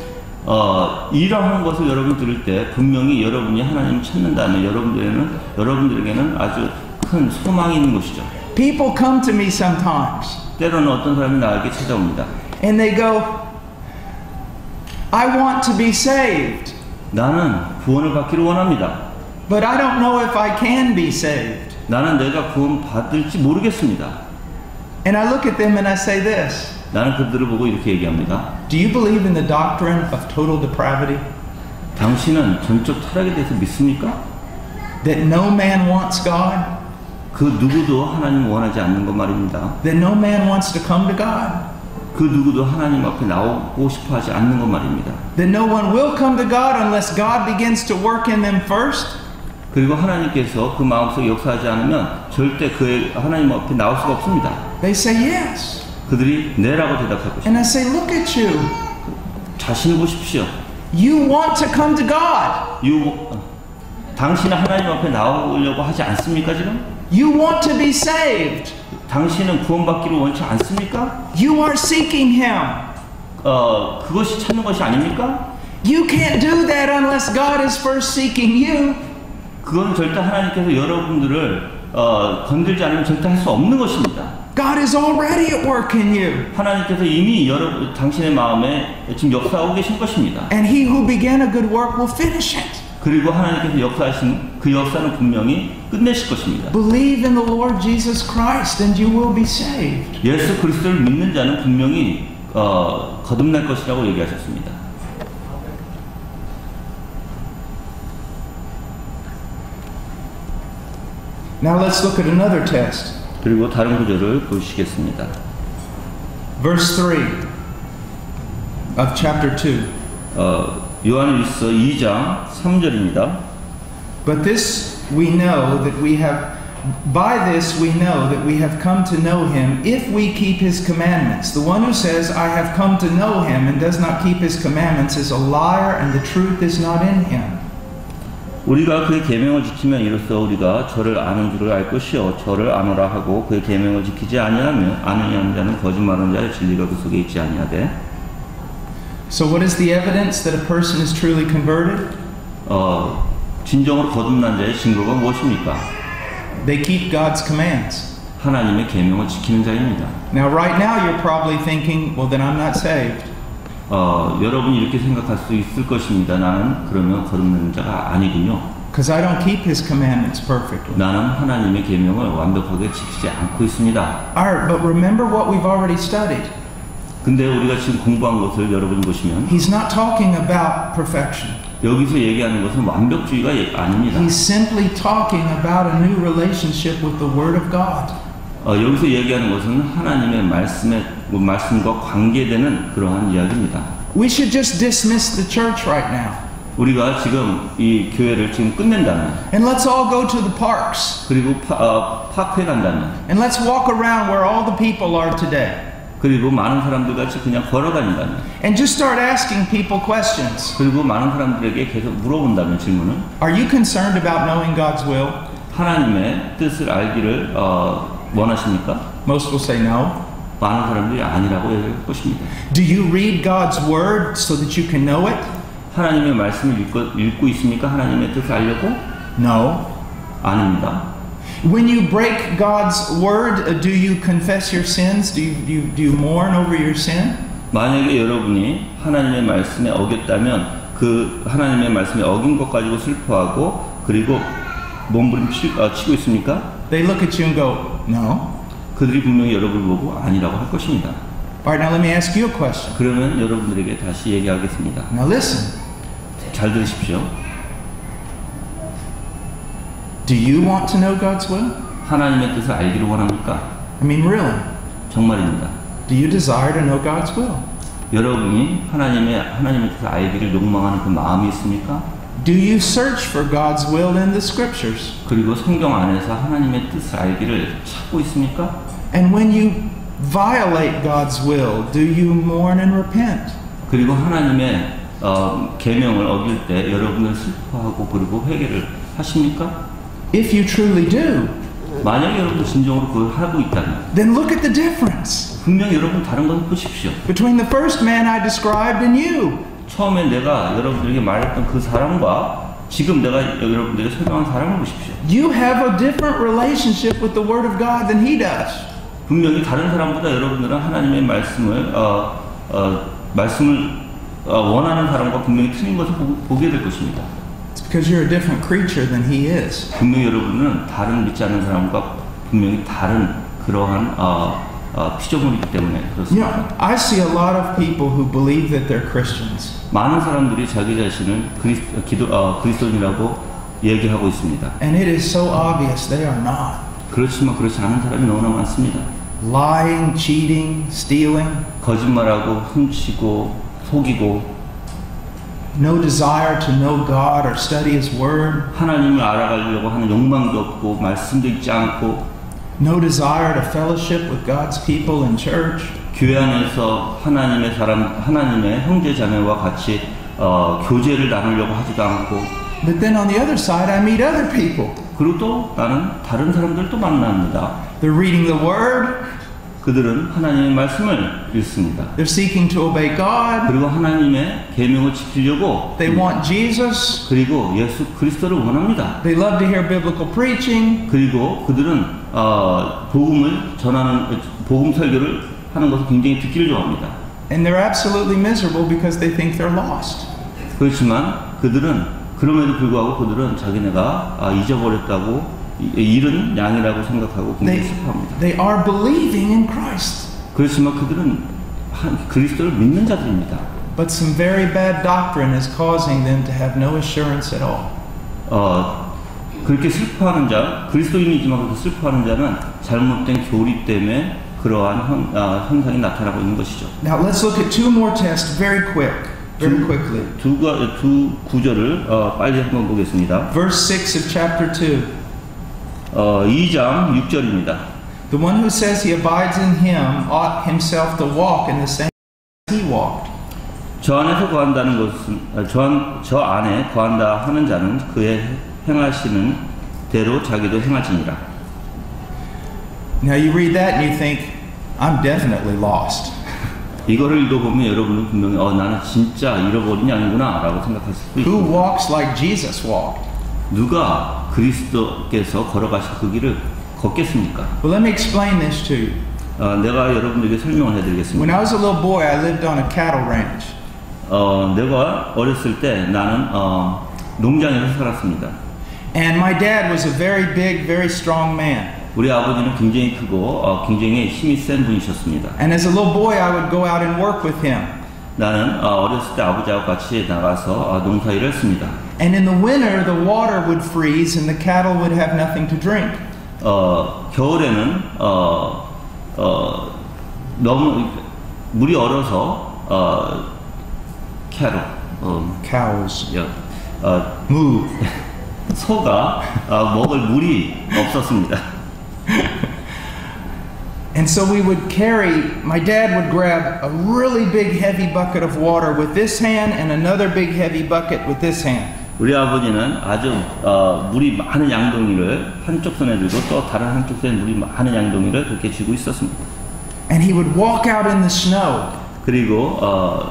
이러한 것을 여러분 들을 때 분명히 여러분이 하나님을 찾는다면 여러분들에게는 아주 큰 소망이 있는 것이죠. People come to me sometimes 때로는 어떤 사람이 나에게 찾아옵니다. and they go, I want to be saved, 나는 구원을 받기를 원합니다. but I don't know if I can be saved. 나는 내가 구원 받을지 모르겠습니다. And I look at them and I say this, 나는 그들을 보고 이렇게 얘기합니다. do you believe in the doctrine of total depravity? 당신은 전적 타락에 대해서 믿습니까? That no man wants God? 그 누구도 하나님 원하지 않는 것 말입니다. That no man wants to come to God? 그 누구도 하나님 앞에 나오고 싶어 하지 않는 것 말입니다. That no one will come to God unless God begins to work in them first? 그리고 하나님께서 그 마음속에 역사하지 않으면 절대 그 하나님 앞에 나올 수가 없습니다. They say yes. 그들이 네라고 대답할 것입니다. And I say, look at you. 자신을 보십시오. You want to come to God. 당신은 하나님 앞에 나오려고 하지 않습니까 지금? You want to be saved. 당신은 구원받기를 원치 않습니까? You are seeking Him. 그것이 찾는 것이 아닙니까? You can't do that unless God is first seeking you. 그건 절대 하나님께서 여러분들을 건들지 않으면 절대 할 수 없는 것입니다. God is already at work in you. 하나님께서 이미 당신의 마음에 지금 역사하고 계신 것입니다. And He who began a good work will finish it. 그리고 하나님께서 역사하신 그 역사는 분명히 끝내실 것입니다. Believe in the Lord Jesus Christ and you will be saved. 예수 그리스도를 믿는 자는 분명히 거듭날 것이라고 얘기하셨습니다. Now let's look at another test. 그리고 다른 구절을 보시겠습니다. Verse 3 of chapter 2. 요한일서 2장 3절입니다. But this we know that we have by this we know that we have come to know him if we keep his commandments. The one who says I have come to know him and does not keep his commandments is a liar and the truth is not in him. 우리가 그의 계명을 지키면 이로써 우리가 저를 아는 줄을 알 것이요 저를 아노라 하고 그의 계명을 지키지 아니하면 아느냐는 자는 거짓말하는 자의 진리가 그 속에 있지 아니하되. So what is the evidence that a person is truly converted? 진정으로 거듭난 자의 증거가 무엇입니까? They keep God's commands. 하나님의 계명을 지키는 자입니다. Now right now you're probably thinking, well then I'm not saved. 여러분이 이렇게 생각할 수 있을 것입니다. 나는 그러면 거듭난 자가 아니군요. Because I don't keep his commandments perfectly. 나는 하나님의 계명을 완벽하게 지키지 않고 있습니다. Alright, but remember what we've already studied. 근데 우리가 지금 공부한 것을 여러분이 보시면 He's not talking about perfection. 여기서 얘기하는 것은 완벽주의가 아닙니다. He's simply talking about a new relationship with the Word of God. 여기서 얘기하는 것은 하나님의 말씀과 관계되는 그러한 이야기입니다. We should just dismiss the church right now. 우리가 지금 이 교회를 지금 끝낸다면 And let's all go to the parks. 그리고 파크에 간다면 And let's walk around where all the people are today. 그리고 많은 사람들 같이 그냥 걸어다닌다면 And just start asking people questions. 그리고 많은 사람들에게 계속 물어본다면 질문은 Are you concerned about knowing God's will? 하나님의 뜻을 알기를 원하십니까? Most will say no. 많은 사람들이 아니라고 얘기할 것입니다. Do you read God's word so that you can know it? 하나님의 말씀을 읽고 있습니까? 하나님의 뜻을 알려고? No. 아닙니다. When you break God's word, do you confess your sins? Do you mourn over your sin? 만약에 여러분이 하나님의 말씀에 어겼다면 그 하나님의 말씀에 어긴 것 가지고 슬퍼하고 그리고 몸부림치고 있습니까? They look at you and go, no. 그들이 분명히 여러분을 보고 아니라고 할 것입니다. All right, now let me ask you a question. 그러면 여러분들에게 다시 얘기하겠습니다. Now listen. 잘 들으십시오. Do you want to know God's will? 하나님의 뜻을 알기를 원합니까? I mean, really. 정말입니다. Do you desire to know God's will? 여러분이 하나님의 뜻을 알기를 욕망하는 그 마음이 있습니까? Do you search for God's will in the scriptures? 그리고 성경 안에서 하나님의 뜻을 알기를 찾고 있습니까? And when you violate God's will, do you mourn and repent? 그리고 하나님의 계명을 어길 때 여러분은 슬퍼하고 그리고 회개를 하십니까? If you truly do, 만약에 여러분 진정으로 그걸 하고 있다면 then look at the difference 분명히 여러분 다른 것을 보십시오. between the first man I described and you. 처음에 내가 여러분들에게 말했던 그 사람과 지금 내가 여러분들에게 설명한 사람을 보십시오. You have a different relationship with the Word of God than he does. 분명히 다른 사람보다 여러분들은 하나님의 말씀을 원하는 사람과 분명히 틀린 것을 보게 될 것입니다. It's because you're a different creature than he is. 분명히 여러분은 다른 믿지 않는 사람과 분명히 다른 그러한 피조물이기 때문에 You 그렇습니다. know, I see a lot of people who believe that they're Christians. 많은 사람들이 자기 자신을 그리스도인이라고 얘기하고 있습니다. And it is so obvious they are not. 그렇지만 그렇지 않은 사람이 너무나 많습니다. Lying, cheating, stealing, 거짓말하고 훔치고 속이고 no desire to know God or study His Word, 하나님을 알아가려고 하는 욕망도 없고 말씀도 읽지 않고 no desire to fellowship with God's people in church. 교회 안에서 하나님의 형제 자매와 같이 교제를 나누려고 하지도 않고 But then on the other side, I meet other people. 그리고 또 나는 다른 사람들도 만납니다. They're reading the Word, 그들은 하나님의 말씀을 읽습니다. they're seeking to obey God, 그리고 하나님의 계명을 지키려고 they want Jesus, 그리고 예수 그리스도를 원합니다. they love to hear biblical preaching, 그리고 그들은 복음을 전하는 복음 설교를 하는 것을 굉장히 듣기를 좋아합니다. and they're absolutely miserable because they think they're lost. 그렇지만 그럼에도 불구하고 그들은 자기네가 잊어버렸다고 잃은 양이라고 생각하고 굉장히 슬퍼합니다. They are believing in Christ. 그렇지만 그들은 그리스도를 믿는 자들입니다. But some very bad doctrine is causing them to have no assurance at all. 그렇게 슬퍼하는 자, 그리스도인이지만 그렇게 슬퍼하는 자는 잘못된 교리 때문에 그러한 현상이 나타나고 있는 것이죠. Now let's look at two more tests very quickly. 두 구절을 빨리 한번 보겠습니다. Verse 6 of chapter 2. 2장 6절입니다. The one who says he abides in him ought himself to walk in the same way he walked. 저 안에서 거한다는 것은 저 안에 거한다 하는 자는 그의 행하시는 대로 자기도 행하지니라. Now you read that and you think, I'm definitely lost. 이거를 읽어보면 여러분은 분명히 나는 진짜 잃어버린 양이구나 라고 생각할 수도 Who 있습니다. walks like Jesus walked? 누가 그리스도께서 걸어가신 그 길을 걷겠습니까? Well, let me explain this to you. 내가 여러분들에게 설명을 When 해드리겠습니다. I was a little boy, I lived on a cattle ranch. 내가 어렸을 때 나는 농장에서 살았습니다. And my dad was a very big, very strong man. 우리 아버지는 굉장히 크고 굉장히 힘이 센 분이셨습니다. And as a little boy, I would go out and work with him. 나는 어렸을 때 아버지하고 같이 나가서 농사일을 했습니다. And in the winter, the water would freeze and the cattle would have nothing to drink. 겨울에는 너무 물이 얼어서 Cows. 무 소가 먹을 물이 없었습니다. And so my dad would grab a really big heavy bucket of water with this hand and another big heavy bucket with this hand. 우리 아버지는 아주 물이 많은 양동이를 한쪽 손에 들고 또 다른 한쪽 손에 물이 많은 양동이를 그렇게 쥐고 있었습니다. And he would walk out in the snow. 그리고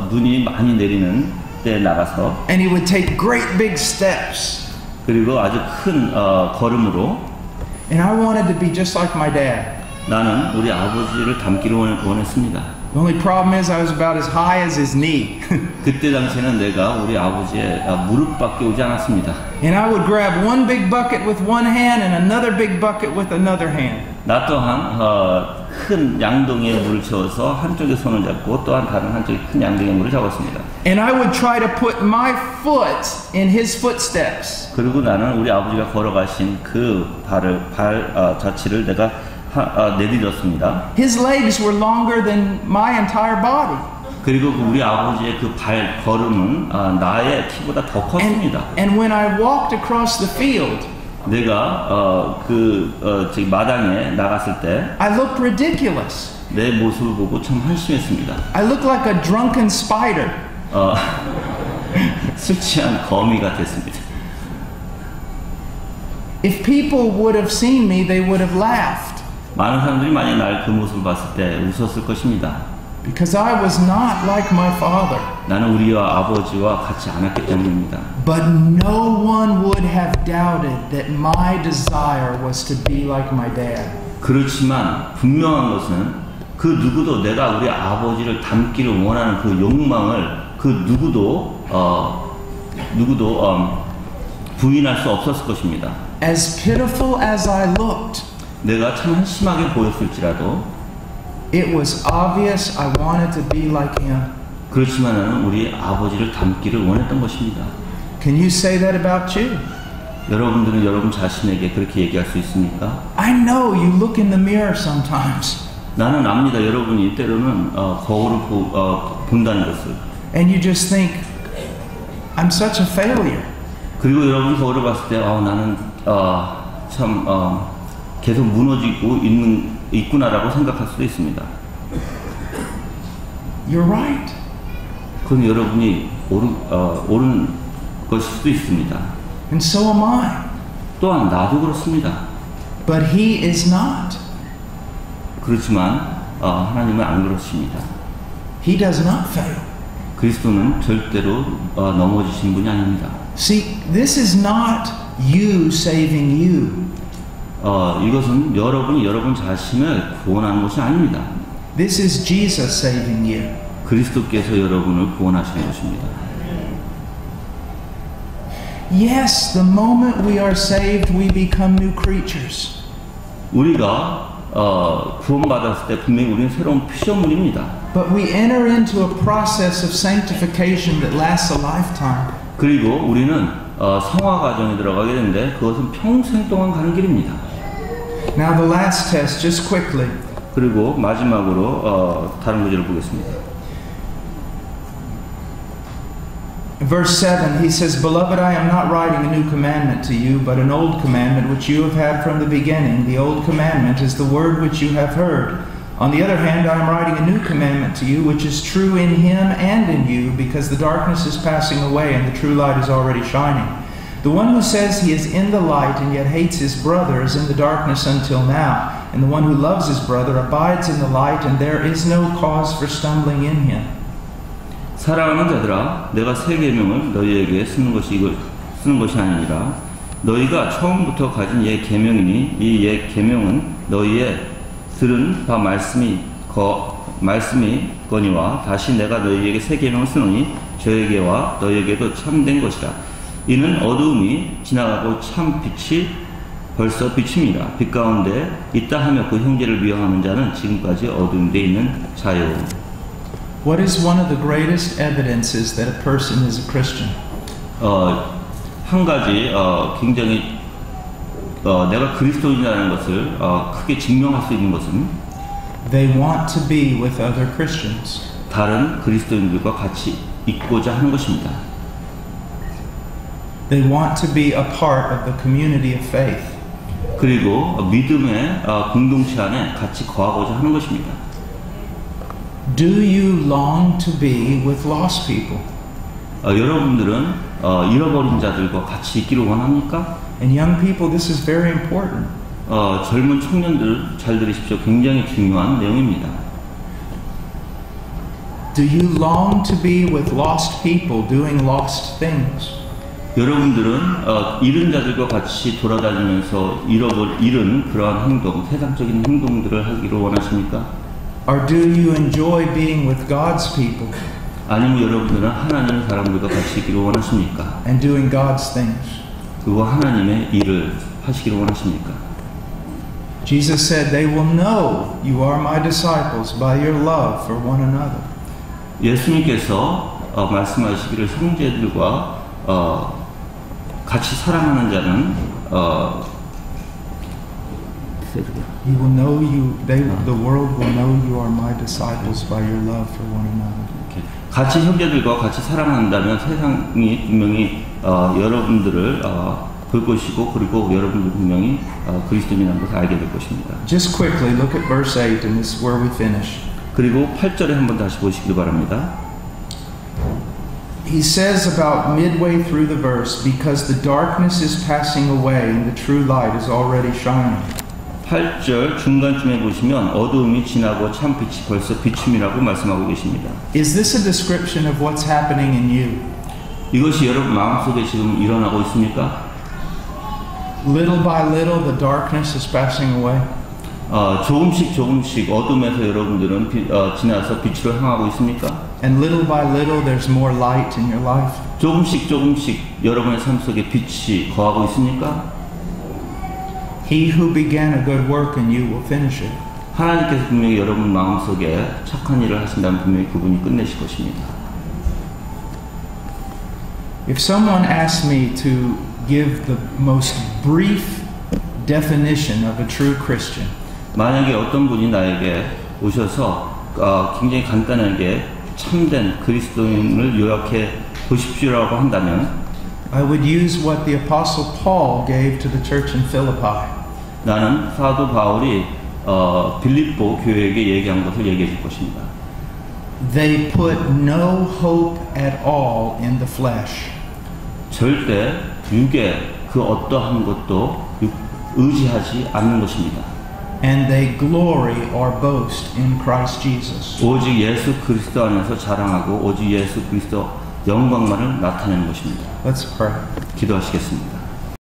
눈이 많이 내리는 때 나가서 And he would take great big steps. 그리고 아주 큰 걸음으로 And I wanted to be just like my dad. 나는 우리 아버지를 닮기를 원했습니다. The only problem is I was about as high as his knee. 그때 당시에는 내가 우리 아버지의 무릎밖에 오지 않았습니다. And I would grab one big bucket with one hand and another big bucket with another hand. 나 또한 큰 양동이에 물을 채워서 한쪽에 손을 잡고 또한 다른 한쪽에 큰 양동이에 물을 잡았습니다. And I would try to put my foot in his footsteps. 그리고 나는 우리 아버지가 걸어가신 그 발 자취를 내가 내디뎠습니다. His legs were longer than my entire body. 그리고 우리 아버지의 그 발 걸음은 나의 키보다 더 컸습니다. And when I walked across the field, 내가 마당에 나갔을 때 I looked ridiculous. 내 모습을 보고 참 한심했습니다. I looked like a drunken spider. 술 취한 거미가 됐습니다. If people would have seen me, they would have laughed. 많은 사람들이 만약 날 그 모습을 봤을 때 웃었을 것입니다. Because I was not like my father. 나는 우리와 아버지와 같지 않았기 때문입니다. But no one would have doubted that my desire was to be like my dad. 그렇지만 분명한 것은 그 누구도 내가 우리 아버지를 닮기를 원하는 그 욕망을 그 누구도 부인할 수 없었을 것입니다. As pitiful as I looked, 내가 참 한심하게 보였을지라도 it was obvious I wanted to be like him. 그렇지만 나는 우리 아버지를 닮기를 원했던 것입니다. Can you say that about you? 여러분들은 여러분 자신에게 그렇게 얘기할 수 있습니까? I know you look in the mirror sometimes. 나는 압니다. 여러분이 때로는 거울을 본다는 것을. And you just think, I'm such a failure. 그리고 여러분 거울을 봤을 때 나는 참 계속 무너지고 있구나라고 생각할 수도 있습니다. You're right. 그건 여러분이 옳은 것일 수도 있습니다. And so am I. 또한 나도 그렇습니다. But he is not. 그렇지만 하나님은 안 그렇습니다. He does not fail. 그리스도는 절대로 넘어지신 분이 아닙니다. See, this is not you saving you. 이것은 여러분이 여러분 자신을 구원하는 것이 아닙니다. This is Jesus saving you. 그리스도께서 여러분을 구원하시는 것입니다. Yes, the moment we are saved, we become new creatures. 우리가 구원받았을 때 분명히 우리는 새로운 피조물입니다. But we enter into a process of sanctification that lasts a lifetime. 그리고 우리는 성화 과정에 들어가게 되는데 그것은 평생 동안 가는 길입니다. Now the last test, just quickly. 그리고 마지막으로 다른 구절을 보겠습니다. Verse 7, he says, Beloved, I am not writing a new commandment to you, but an old commandment which you have had from the beginning. The old commandment is the word which you have heard. On the other hand, I am writing a new commandment to you, which is true in him and in you, because the darkness is passing away and the true light is already shining. The one who says he is in the light and yet hates his brother is in the darkness until now. And the one who loves his brother abides in the light, and there is no cause for stumbling in him. 사랑하는 자들아, 내가 새 계명을 너희에게 쓰는 것이 아니니라. 너희가 처음부터 가진 옛 계명이니 이 옛 계명은 너희의 들은 바 말씀이거니와 다시 내가 너희에게 새 계명을 쓰노니 저에게와 너희에게도 참된 것이라. 이는 어두움이 지나가고 참 빛이 벌써 비춥니다. 빛 가운데 있다 하며 그 형제를 미워하는 자는 지금까지 어두운 데 있는 자요. What is one of the greatest evidences that a person is a Christian? 한 가지 굉장히 내가 그리스도인이라는 것을 크게 증명할 수 있는 것은 They want to be with other Christians. 다른 그리스도인들과 같이 있고자 하는 것입니다. They want to be a part of the community of faith. 그리고 믿음의 공동체 안에 같이 거하고자 하는 것입니다. Do you long to be with lost people? 여러분들은 잃어버린 자들과 같이 있기를 원합니까? And young people, this is very important. 젊은 청년들 잘 들으십시오. 굉장히 중요한 내용입니다. Do you long to be with lost people doing lost things? 여러분들은 잃은 자들과 같이 돌아다니면서 잃은 그러한 행동, 세상적인 행동들을 하기를 원하십니까? Or do you enjoy being with God's people 아니면 여러분들은 하나님의 사람들과 같이 있기를 원하십니까? and doing God's things? 그리고 하나님의 일을 하시기를 원하십니까? Jesus said, "They will know you are my disciples by your love for one another." 예수님께서 말씀하시기를 형제들과 같이 사랑하는 자는 He will know you. The world will know you are my disciples by your love for one another. 같이 형제들과 같이 사랑한다면 세상이 분명히 여러분들을 볼 것이고 그리고 여러분들 분명히 그리스도인이라는 것을 알게 될 것입니다. Just quickly look at verse 8, and this is where we finish. 그리고 8절에 한번 다시 보시길 바랍니다. He says about midway through the verse, because the darkness is passing away and the true light is already shining. 8절 중간쯤에 보시면 어두움이 지나고 참 빛이 벌써 비춤이라고 말씀하고 계십니다. Is this a description of what's happening in you? 이것이 여러분 마음속에 지금 일어나고 있습니까? Little by little, the darkness is passing away. 조금씩 어둠에서 여러분들은 지나서 빛으로 향하고 있습니까? And little by little, there's more light in your life. 조금씩 여러분의 삶 속에 빛이 거하고 있습니까? He who began a good work in you will finish it. 하나님께서 분명히 여러분 마음속에 착한 일을 하신다면 분명히 그분이 끝내실 것입니다. If someone asks me to give the most brief definition of a true Christian, 만약에 어떤 분이 나에게 오셔서 굉장히 간단하게 참된 그리스도인을 요약해 보십시오라고 한다면 I would use what the Apostle Paul gave to the church in Philippi. 나는 사도 바울이 빌립보 교회에게 얘기한 것을 얘기해 줄 것입니다. They put no hope at all in the flesh. 절대 육에 그 어떠한 것도 의지하지 않는 것입니다. And they glory or boast in Christ Jesus. 오직 예수 그리스도 안에서 자랑하고 오직 예수 그리스도 영광만을 나타내는 것입니다. Let's pray. 기도하시겠습니다.